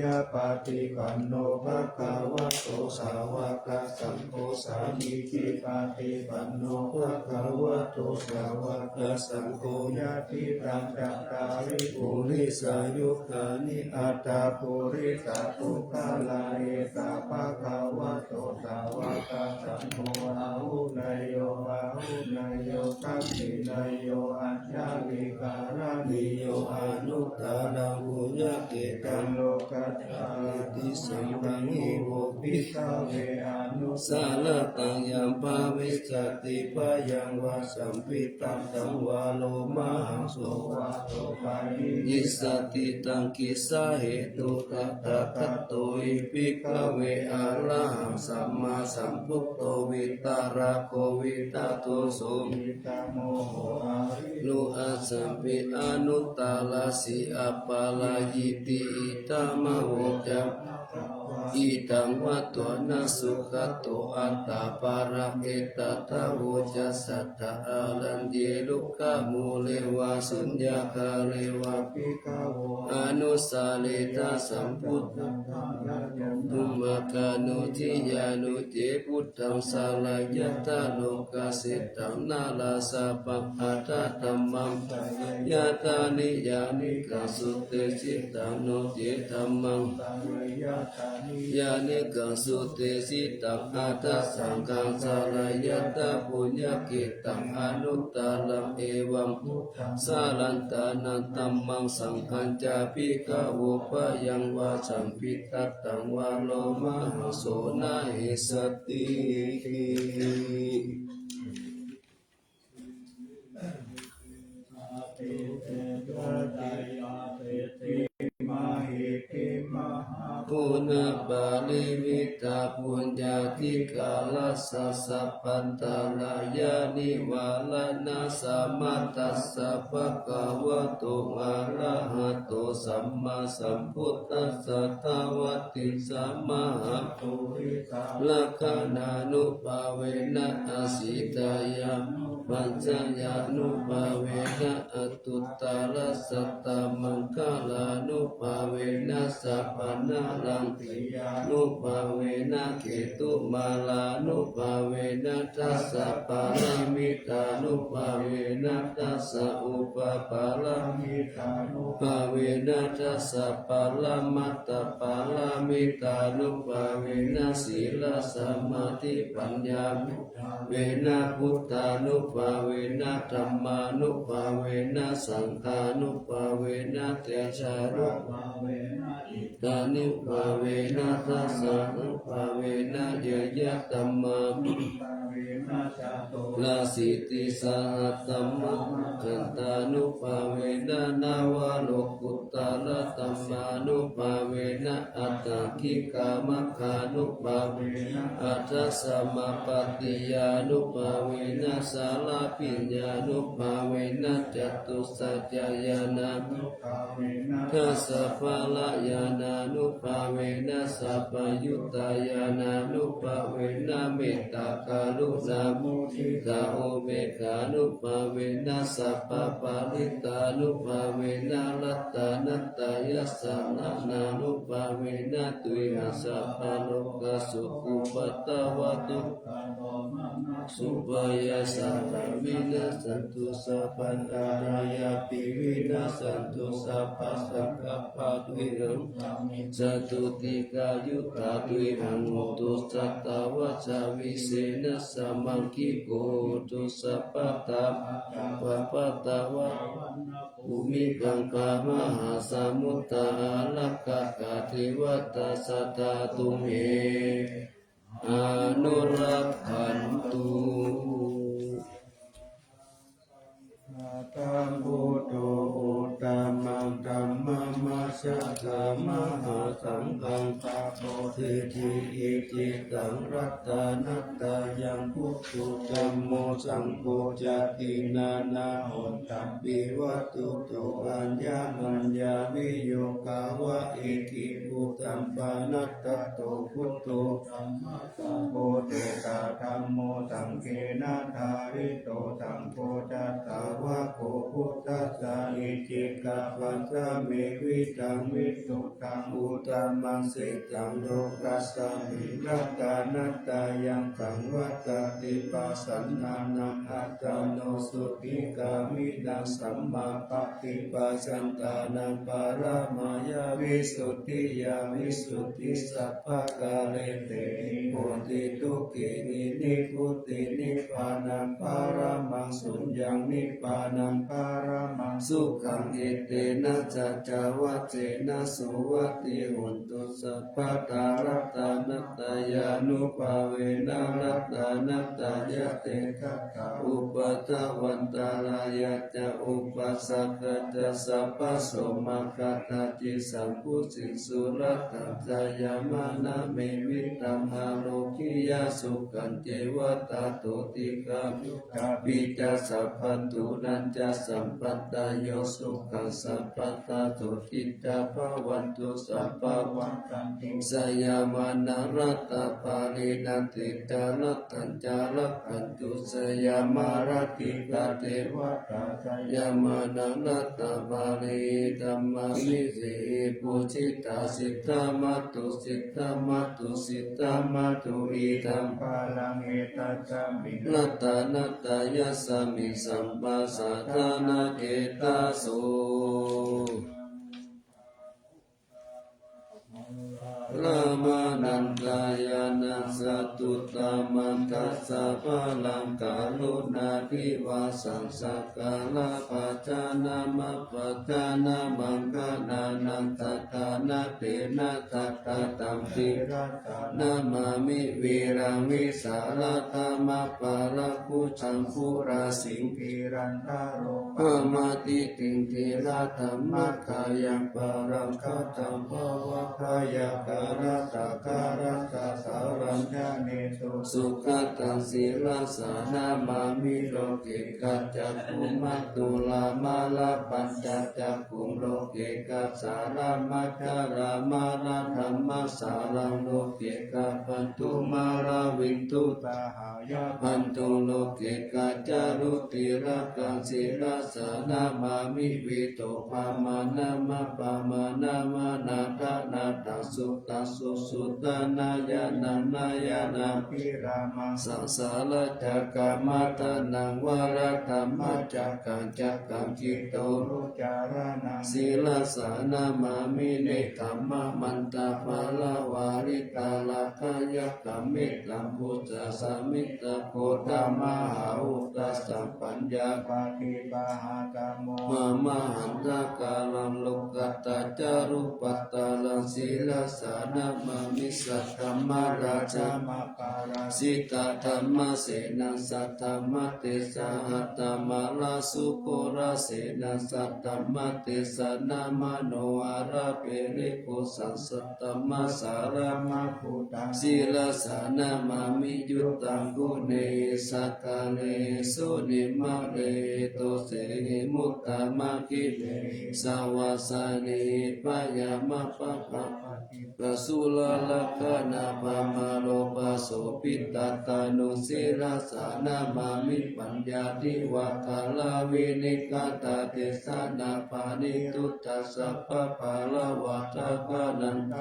Speaker 3: ยะปฏิปันโนภะคะวะโตสาวกสังโฆสามิจิปฏิปันโนภะคะวะโตสาวกสังโฆยะติตังจัตตาริปุริสายุคานิอัตตาปุริสาทุกขาลาเอตาภะคะวะโตสาวกสังโฆอาหุนายโยอาหุนายโยทัพพินายโยอัญญาลิการานิโยอนุตตรังบุญญาเกตังโลกัสสาติสัมปังหิโวภิกขเวอนุสาลตังยัมภาวิสติภายังวาสัมปิตัตตังวาโลมหังโสวาโสภาหิยิสติตังกิสาเหตุตัตตะทัตโตอิภิกขเวอะระหังสัมมาสัมพุทโตวิตาราโควิตาโตโสมิตาโมโหอาริโลอาสัมปิอนุตตาลาสิอัปปาลายิติอิตามะโหจัปโพ อิตังวัตโตนะสุขโตอัตตาปาราเกตตะโวจัสสัตตะอาลันเยลุกขมูเลวะสุญญาคาเรวะปิกาโวอนุสาเลตาสัมพุทธังตุมะกานุทิยานุเจพุทธังสาลายตาโลกาสิตังนาลาสาปัปะตะธัมมังยะตานิยานิกาสุเตสิตังโนเจธัมมังยานิกาสุเตสิตังอาทัสสังฆังสาลายตาปุญญกิตังอนุตตรังเอวังสาลันตานันตัมมังสังฆัญจาปิกะโวปะยังวาสัมปิตัตตังวาโลมหโสนาหิสติปุณบาลิมิตาปุญญาธิกาลสัสสะปันตาลายานิวาลนาสัมมาตัสสะภะคะวะโตอะระหะโตสัมมาสัมพุทธัสสะทวัตติสัมมาปุริสลักขณานุภาเวนะอสิตายาปัญจญานุภาเวนะอตุตตรัสสะตมังคลานุภาเวนะสัพพนาลังปิยานุภาเวนะเกตุมาลานุภาเวนะทัสสะปารามิตานุภาเวนะทัสสะอุปปารามิตานุภาเวนะทัสสะปารามัตตปารามิตานุภาเวนะศีลสมาธิปัญญาเวนะพุทธานุภาเวนะธัมมานุภาเวนะสังฆานุภาเวนะเตชะนุภาเวนะอิตานุภาเวนะทัสสะนุภาเวนะเยยะธัมมาลาสิติสหัตตัมมังคันตานุภาเวนะนาวาโลกุตตะละธัมมานุภาเวนะอัตตกิกามคานุภาเวนะอัตถสัมมาปฏิยานุภาเวนะสาลาปิญญานุภาเวนะจตุสัจจายานานุภาเวนะทัสสะภาลายานานุภาเวนะสัพพยุตตายานานุภาเวนะเมตตากรุณามุทิตาโอเบกานุภาเวนะสัพพปาริตานุภาเวนะรัตตานัตตายสสนานานุภาเวนะตุยหัสสะภาโลกสุขุปัตตวะตุสุปยาสัพพวินาสันตุสัพพันตารายาปิวินาสันตุสัพพสังฆปะตุหังจตุติกายุตตาตุหังโหตุสัตตวัชาวิเศษสัมมังคิโกตุสัพพตาปะปะตาวะภูมิกังกามหาสมุตตาลักขะกะเทวตาสัตตาตุเมอนุรักขันตุตังพุทโธอุตตมังธัมมังมัสสะธรรมะสังฆังตาโพธิทิอิจิตังรัตตานัตตายังพุทธุธัมโมสังโฆจตินานาหุนตัมปิวัตตุโตอัญญมัญญาวิโยกาวะเอกิภูตัมปานัตตโตพุทโธธัมมะสังโฆเตตาธัมโมสังเกนะทาริโตสังโฆจัตตาวะโกพุทธัสสะอิจิกาปัญจเมวิตังวิสุตังอุตตมังสิตังโลกัสสมิรัตตานัตตายังสังวัตติปัสสันนานังอัตตโนสุขิกามินังสัมมาปฏิปัสสันตานังปารามายาวิสุทธิยาวิสุทธิสัพพะกาเลเตโหติทุกขินิพุตตินิพพานังปารามังสุญญังนิพพานังปารามังสุขังเอเตนะจัจจวัจเจนะสุวัตติหุนตุสัพพะตารัตตานัตตายานุภาเวนะรัตตานัตตายะเตคะตาอุปตะวันตารายะจะอุปสักขะจะสัพพะโสมาคัตถาจิสัมพุสิสุรัตตัจายามานะเมวิตัมหาโลกิยาสุขันเจวตาโตติกามุตตาปิจสัพพันตุนันจะสั สัมปัตตาโยสุขัสสัพพะตาตุทิตาภวันตุสัพพะวันตันติสยามานรัตตปาลินันติตาลตัญจาลคันตุสยามารติกาเทวตาสยามานังรัตตปาลิธัมมามิสิปุจิตาสิทธามัตตุสิทธามัตตุสิทธามัตตุอิธัมปาลังเอตัจจามินัตตานัตตายะสมิสัมปัสสะทานาเกตาโสลามานันตายานัสสตุตามันทัสสะพะลังกาลุนาภิวาสังสักกาลาปัจจานามัปปะจานามังคนานันตตานาเตนะตัตตะตัมปิรัตนามามิวีรังวิสาลธรรมปาลกุจังคุราสิงกิรันตาโรปะมาติติงทิราธรรมกายังปารังคตัมภวะกายการะตะการะตะสารัญญาเนตุสุขตังศีลสานามามิโลเกกัจจคุมัตตุลามาลาปัญจจักขุโลเกกัสสารามัจจารามาลาธรรมสารังโลเกกัปปันตุมาราวินตุตาหายาปันตุโลเกกัจจารุติระกังศีลสานามามิวิโตภามานามะปามานามะนาทานาตัสสุตัสสุสุตานายานายานาภิรามังสังสารจักกามาตานังวรธรรมจักกังจักกังจิตโตรุจารณังศีลสานามามิเนธรรมมันตาภาลาวาริตาลาคายกัมมิตัมพุทธสามิตโคตมหาอุตสัมปัญญาปาติปาหากโมมหันตกาลังโลกัตตาจารุปัตตาลังศีลสานามามิสัทธรรมราชามาปาราสิตาธรรมเสนาสัทธรรมเตสาหัตตมาลาสุโคราเสนาสัทธรรมเตสนามโนอาราเปริโกสังสัตตมสารมาภูตังศีลสานามามิยุตตังกุเนสักกาเลสุนิมาเลโตเสหิมุตตามะกิเลสาวาสานิปยามะปะปะปะสุลลกนาปะมาโลปะโสปิตตานุศีลสานามามิปัญญาทิวะกาลาวินิกาตาเตสานาปานิทุตตะสัพพะภาลวะตะกานันต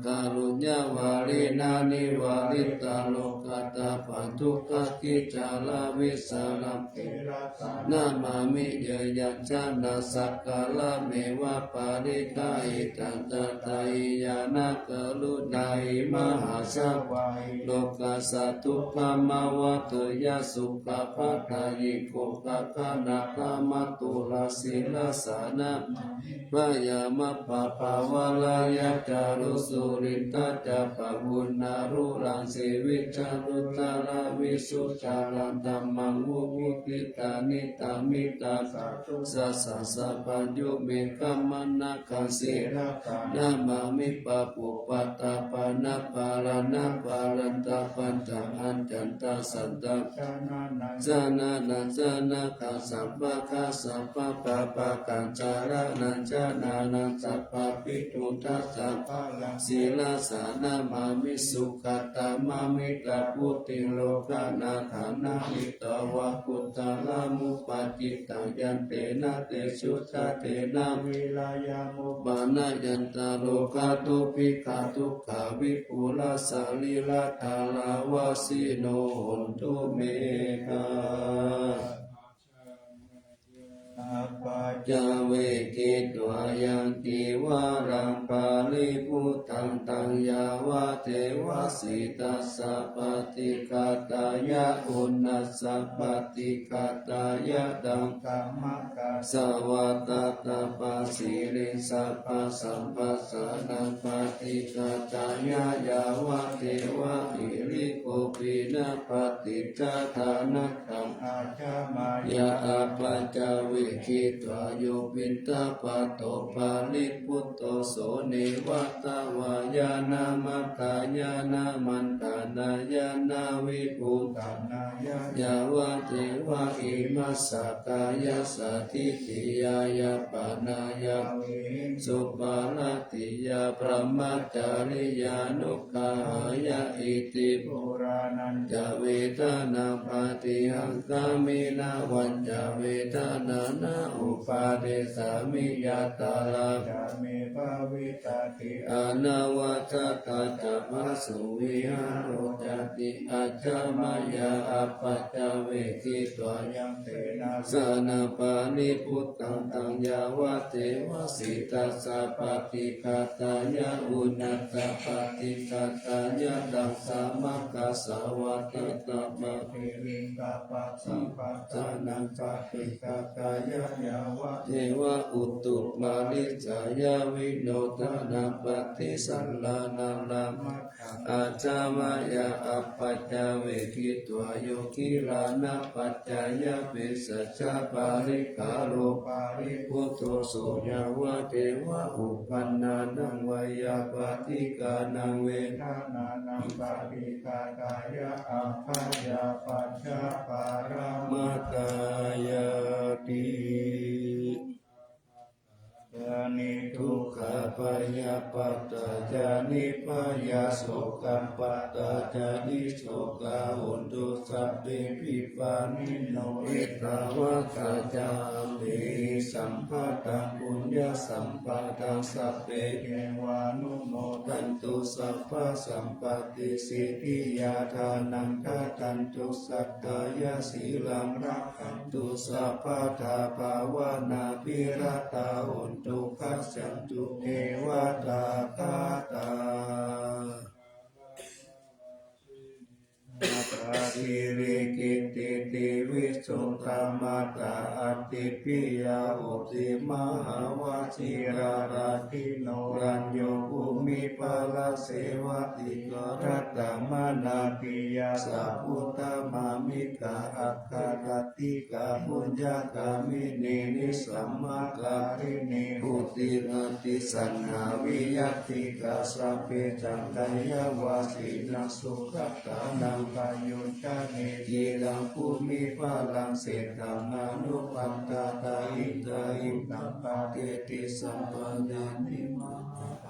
Speaker 3: กาลุญญาวารินานิวาริตาโลกัตตาปันทุกขกิจาลาวิสาลัมเทระสานามามิเยยัญชนะสักกาลเมวะปาริกาอิตันตตายยานากรุณาอิมหาสวายโลกัสสตุภามาวะตุยะสุขภะทายิโกภะคะนาคามาตุลาศีลสานะพยามะปะภาวะลายะจารุสุริตาจะปะบุญนารุรังสิวิจารุตาลาวิสุจารันตัมมังวุวุติตานิตามิตาสาธุสัสสะสัพพัญญุเมกัมมนาคันสิระกานามามิปะปุปัตตาปานาปารานาปารันตาปัญจอัญจันตาสัตตะจานานัจานาคาสัพพะคาสัพพะปะปะกัญจาระนัญจานานันสัพพะปิตุทัสสะภะลังศีลสานามามิสุขตามามิตาพุติโลกานาฐานามิตวะกุตตะลามุปะจิตังยันเตนะเตชุตะเตนะวิลายามุปานายันตาโลกาตุปิกาทุกขาวิปุลาสาลิลาทาลาวาสิโนหนตุเมกาจาเวกิตวายังติวารังปาลิพุทธังตังยาวะเทวสิตัสสะปฏิกาตายะอุณัสสะปฏิกาตายะดังกามกาสวัตตาปัสสิริสัพพะสัมปัสสะนังปฏิกาตายะยาวะเทวะหิริโกปินะปฏิจจานานังอาจามายะอปัจจเวกิตวา โยปินตาปะโตปาลิพุตโตโสเนวัตวายานามะกายานามันตานายานาวิภูตานายายาวะเทวะอิมัสสะกายาสัทธิติยายาปานายาสุปาลติยาพระมัจจาริยานุกายาอิติปุรานันจเวทนาปฏิหังกามินาวันจเวทนานาอุปาเดสามิยาตาลาจามิภาวิตาติอนาวาจตาจัมสุวิหารโรจติอาจามายาอัปปัจจเวกิตวายังเตนะสนาปานิพุตตังตังยาวะเทวสิตัสสะปฏิคาตายะอุณัตตปฏิคาตายะดังสามัคคสาวะตตะมะเทริงกาปัสสัมปัสสะนังปฏิคาตายะยาวะเทวะอุตุมาลิจายาวิโนทนาปฏิสัลลานานามัคอาจามายาอัปปัจจเวกิตวโยกิลานะปัจจายะเปสัจจปาริกาโลปาริพุทโธโสยาวะเทวะอุปันนานังวายาปฏิกานังเวทานานังปฏิกากายะอัปปายาปัจจปารามตายาติยานิทุกขปยาปัตตาจานิปยาโสกัปปัตตาจานิโสกาหุนตุสัพเพปิปานิโนเอตาวะตาจามเมสัมภะตังปุญญสัมปะทังสัพเพเทวานุโมทันตุสัพพะสัมปติสิทธิยาทานังคตันตุสัตตายาสีลังรักขันตุสัพพะทาภาวนาภิรตาหุนตุคัสสันตุเทวตาคาตานาตาทิริกิติติวิสุทธามาตาอัตติปิยาอุติมหาวชิราราทิโนรัญโยภูมิปาลเสวติกรัตตมานาปิยาสัพพุตตมามิกาอัคคารติกาปุญญากามินีนิสัมมาการินีอุติรติสันนาวิยัตติกาสัพเพจังกายาวาสีนัสุขตานังกายุจานิยีรังภูมิภาลังเสตังอนุปัตตาตาอิตาอิตังปาเกติสัมปันนานิมา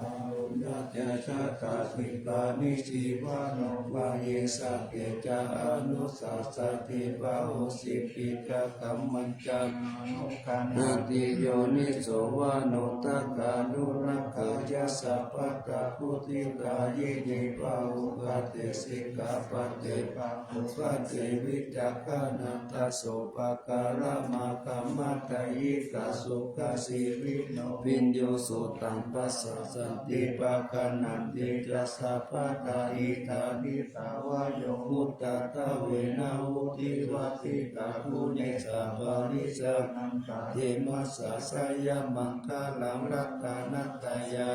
Speaker 3: อารุณาจาชาตาสิปานิชีวานุวาเยสัพเพจาอนุสัสสติปาหุสิปิกะกัมมัญจันนุขันติโยนิโสวานุตักานุรักขยาสัพพะตาพุติกายินิปาหุกาเตสิกาปเตปะอุปเตวิจักขานันตโสปะการะมาคัมมัตตยิกาสุขสิริโนวิญโยสุตังปัสสะสันติปะคะนันติจัสสะปะตาอิตานิสาวะโยมุตตะตะเวนะอุติวัติกาภูเนสะปาริสะนันตะเยมัสสะสยามังคาลังรัตตานัตตายา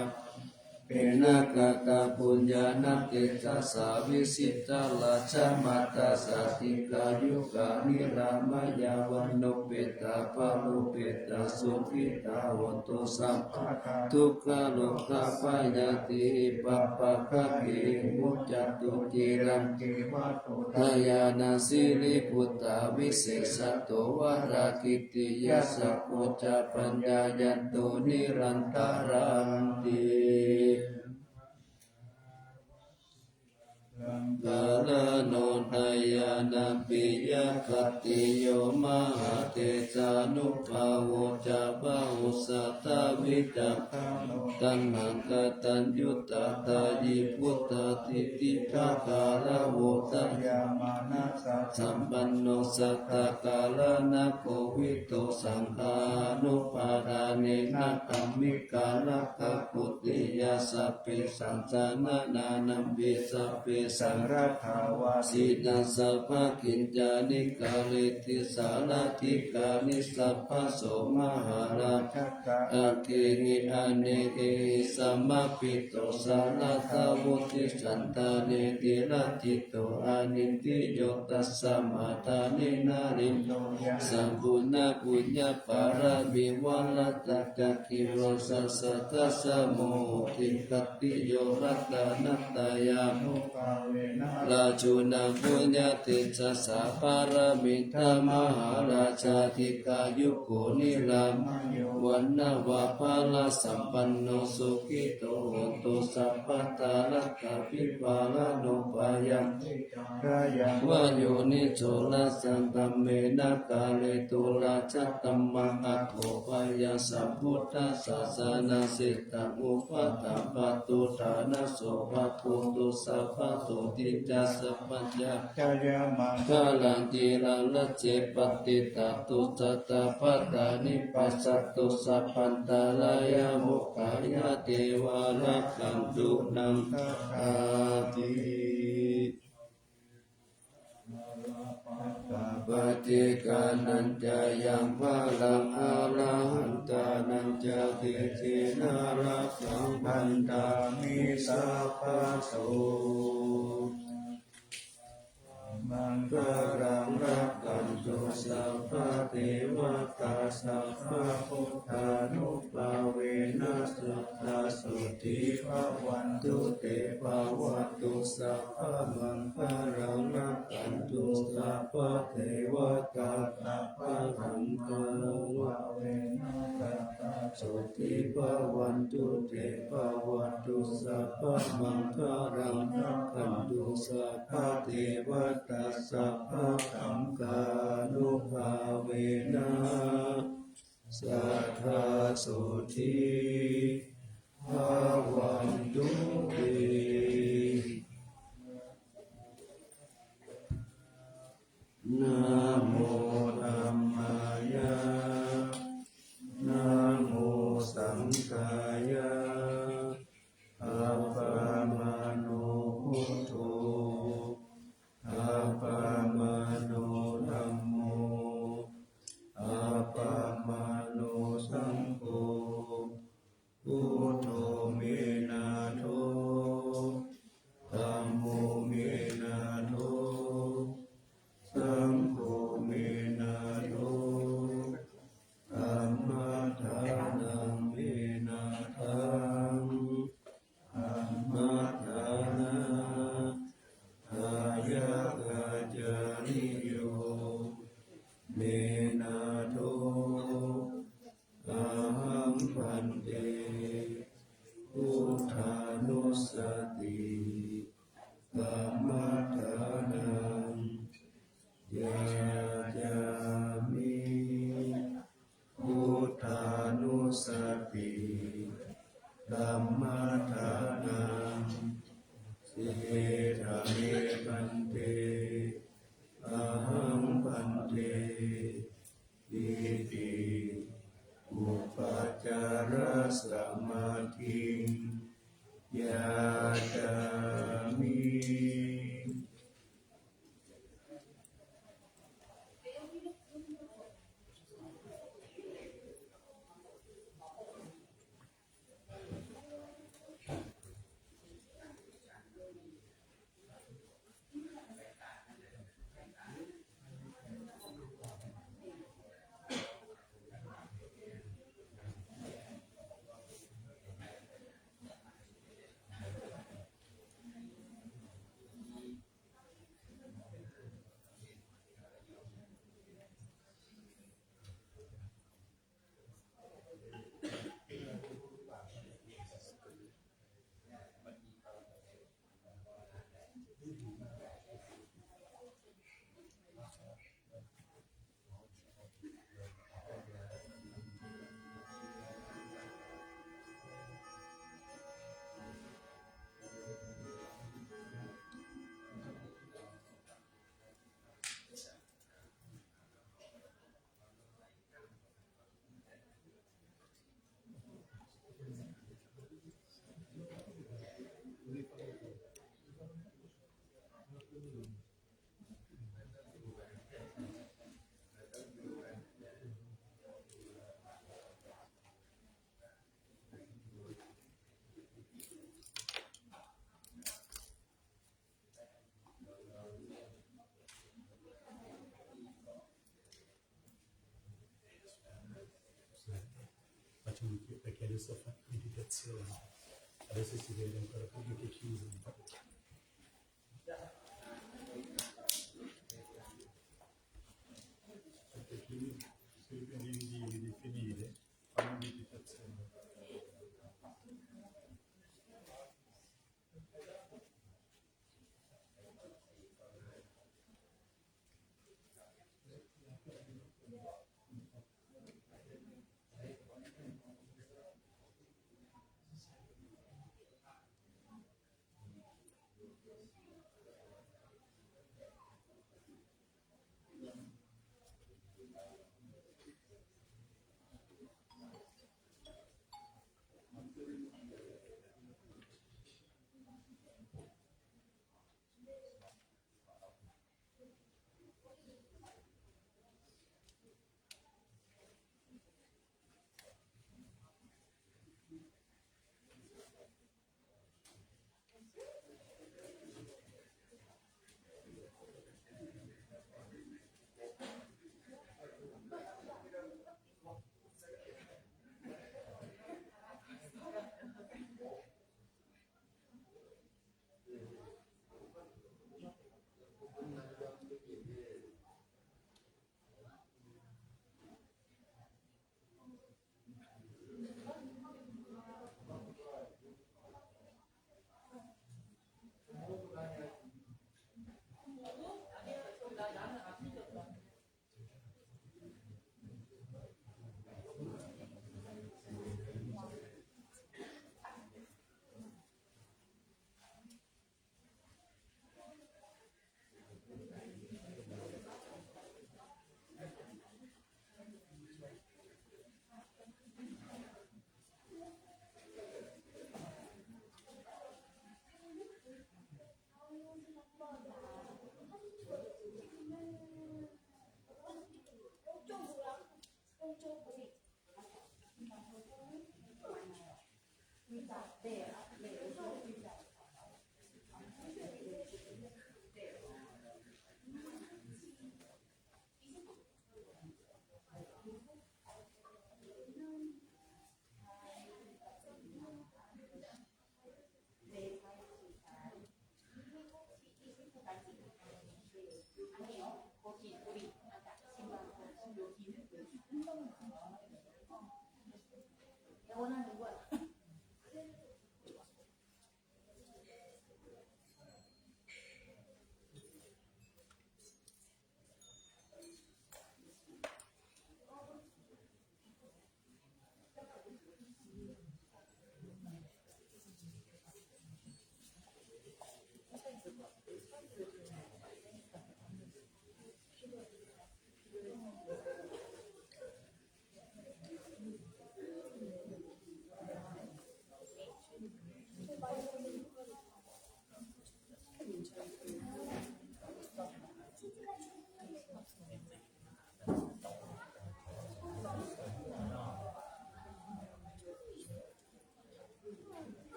Speaker 3: เปนะกะตาปุญญาณเตจัสสาวิสิตาลาชามัตตาสติกายุกานิรามายาวันโนเปตาปารุเปตาสุขิตาวันตุสัพพะทุกขโลกาปายาติปัปปะคะเกมุจจตุจิรังเกวะโตทายานาสิริพุตตาวิเศษโตวารากิติยาสัพพุจจปัญญายันโตนิรันตารันติกาลโนทายานาปิยคติโยมหาเทจานุภาโวจาภาวุสัตตวิจักตัณหังกตัญยุตตาตายิพุตตาติติภาคาลโวตยามานะสัมปันโนสัตตกาลนะโควิโตสังฆานุปาทาเนนะกัมมิกาลคะปุติยาสัพเพสังสานานานัมปิสัพเพ สังราภาวาสีนัสสะภะกิญจานิกาเลติสาลทิกานิสัพพะโสมหาราชกะอาเกหิอเนเกหิสัมมาปิโตสาลทาวุติสันตาเนติละจิตโตอานิติโยตัสสะมาทานินาริโนสัมปุณณปุญญปารามิวัลตกะกิโรสัสสะทัสสะโมทิกติโยรัตตานัตตายามุปาเวนะราชุนาปุญญติสัสสะปารามิธามหาราชาธิกายุโกนิรามวันนาวาภาลสัมปันโนสุขิโตโหตุสัพพตาลักขปิปาลโนปายังวาโยนิโชลสันตัมเมนะกาเลตุลาจัตตัมมังอัตโตปายาสัพพุทธศาสนาสิตตังอุปัฏฐัมปตุฐานะโสภะปุตุสัพพะโตติจัสสะปัญญาจายามังกาลังจีรังละเจปติตาตุสัตตะปัตตานิปัสสัตตุสัพพันตาลายามุขายาเทวารักขันตุนังอาติปฏิกานันจะยังพลังอาลังตานันจะติจินารักขังพันตามิสัพพะโสมังคารังรักขันตุสัพพะเทวตาสัพพะพุทธานุภาเวนัสสุตาสุติภวันตุเตภวัตุสัพพะมังคารังรักขันตุสัพพะเทวตาสัพพะสังฆาเวนัสสุติภวันตุเตภวัตุสัพพะมังคารังรักขันตุสัพพะเทวตาสัพพะสังฆานุภาเวนะสัทธาสุทิภวันตุเตนะโมธัมมายะนะโมสังฆายะอะปะมาโนพุทโธอะปะมาโนธัมโมอะปะมาโนสังโฆพุทโธเมนะโธธัมโมเมนะโธสังโฆเมนะโธธัมมัฏฐานังเมนะทังธัมมัฏฐานะอายะกาจาริโยเมนะโธอะหังพันเตพุทธานุสติธัมมัฏฐานังยาจามิพุทธานุสติธัมมัฏฐานังสิทามิปันเตอะหังปันเตอิติอุปัจจารสมาธิยาจามิ
Speaker 5: facciamo perché adesso ho fatto meditazione, adesso si vede ancora più che chiuso. Perché chi di finire fa una meditazione.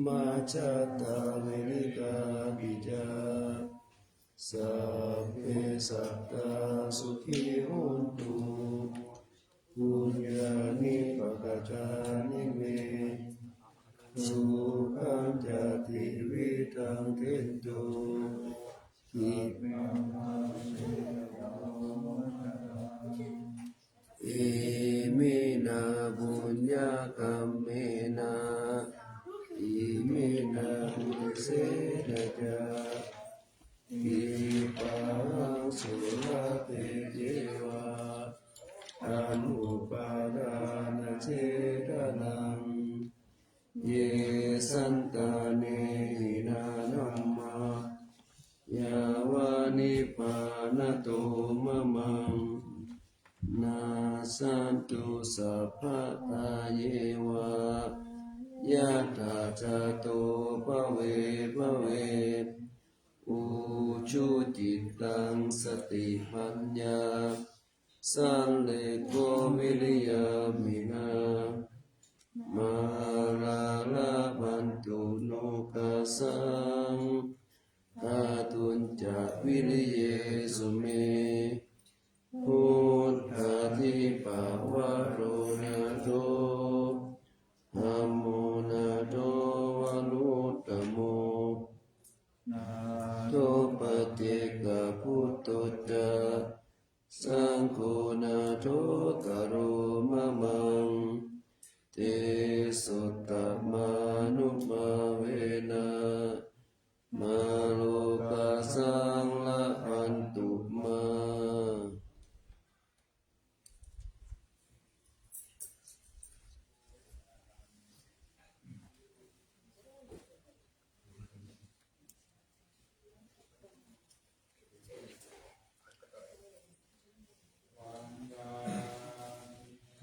Speaker 3: มาจาตาเมริกาปิจาสัพเพสัตตาสุขีโหนตุปุญญานิปกจจานิเมสุขังจติวิทังเทตุอิมินาบุญญากรรมเมนะอิมินาบุญเสดจาอิปังสุรเตเจวะอนุปาดานเจตนังเยสันตาเนหินานัมมายาวานิปานโตมะมังนาสันตุสัพพะทาเยวะยะถาจาโตภเวภเวอุชุจิตังสติปัญญาสันเลโกวิริยามินามาลาลาบันตุโนกัสสังตาตุนจะวิริเยสุเมพุทธาทิปาวะโรนาโตธัมโมนาโตวะลุตตโมโตปเจกะพุทโตจาสังโฆนาโตกะโรมะมังเตสุตตมานุภาเวนะมาโลกัสสังละหันตุมา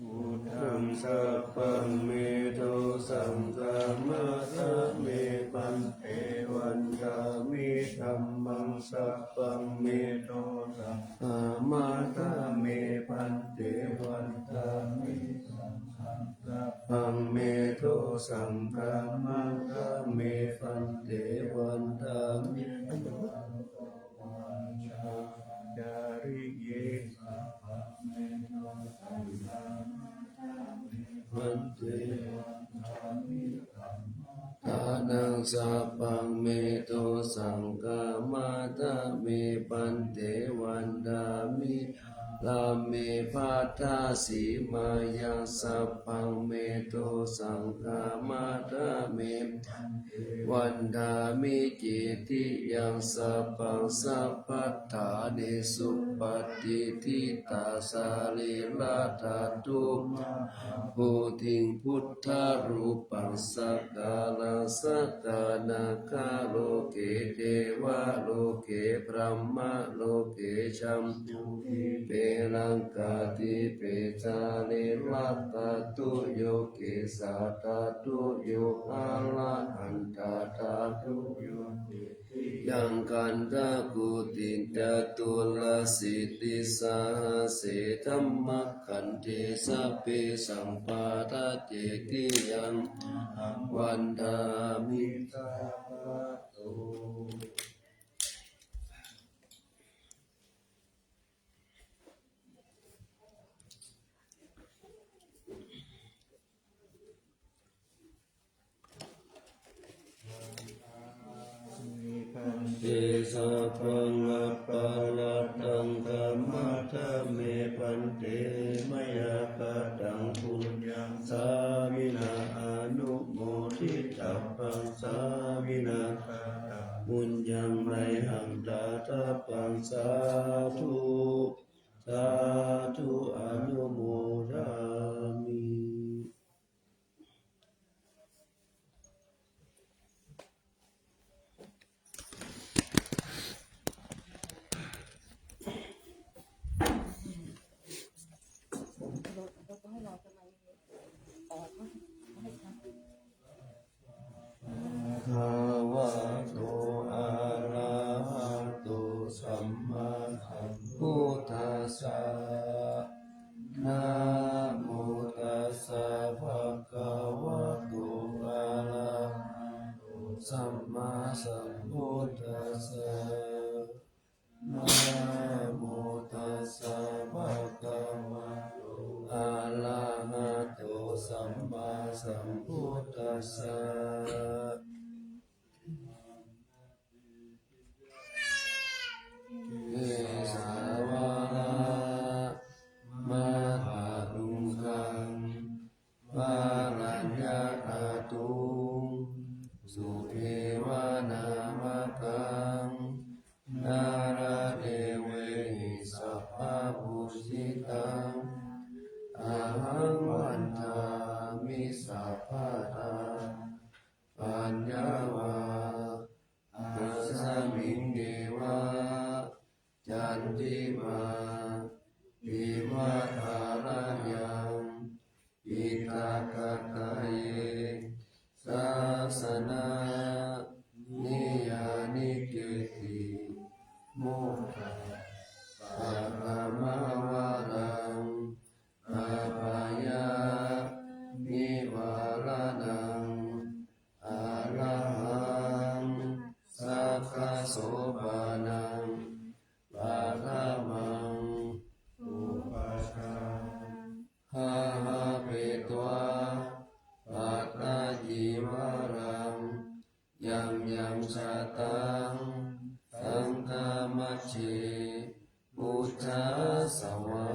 Speaker 3: พุทธังสัพพังเมโทสังฆามาทะเมปันเตวันตามิธัมมังสัพพังเมโทสังฆามาทะเมปันเตวันตามิธัมมังสัพพังเมโทสังฆามาทะเมปันเตวันตามิจาริเยวันเตทานังสัพพังเมโตสังฆามาทะเมปันเตวันดามิลาเมภัทธาสีมายังสัพพังเมโตสังฆามาทะเมวันดามิจิติยังสัพพังสัพพัทธาเนสุปฏิทิตาสาลิลาธาตุโพธิงพุทธารูปังสักกาลังสักกานาคาโลเกเทวะโลเกพระมะโลเกชัมพุเปลังกาติเปจาลิลัตตาตุโยเกสาตาตุโยอาลาหันตาตาตุโยยังกันตะกุตินตะตุลสิติสาเสธัมมะขันเทสัพเพสัมปาทะเจติยังวันดามิตาภะโตเตสัพพังอปาลตังธัมมัทะเมปันเตมยาคตังปุญญังสามินาอนุโมทิตัพพังสามินาคาตังปุญญังไมหังตาทัพพังสาธุสาธุอนุโมทามิ ภะวะโตอะระหะโตสัมมา สัมพุทธัสสะเอสาวะนะมาหารุงคังวารัญญาตุงสุเทวานามกังนาราเดเวหิสัพพะปุสิตังอาหังวันทามิสัพพะทาปัญญาวาอาสมิงเดวะจันติมาวิวัฏารยังอิตากะกะเยศาสนานิยานิเกติโมกขะปะระมาวารังอาภายานิวารานังอาระหังสัพพะโสภานังปะระมังอุปาชาหาหาเปตวาปัตตาจิวารังยังยังชาตังสังฆามัชเชพุทธัสสวา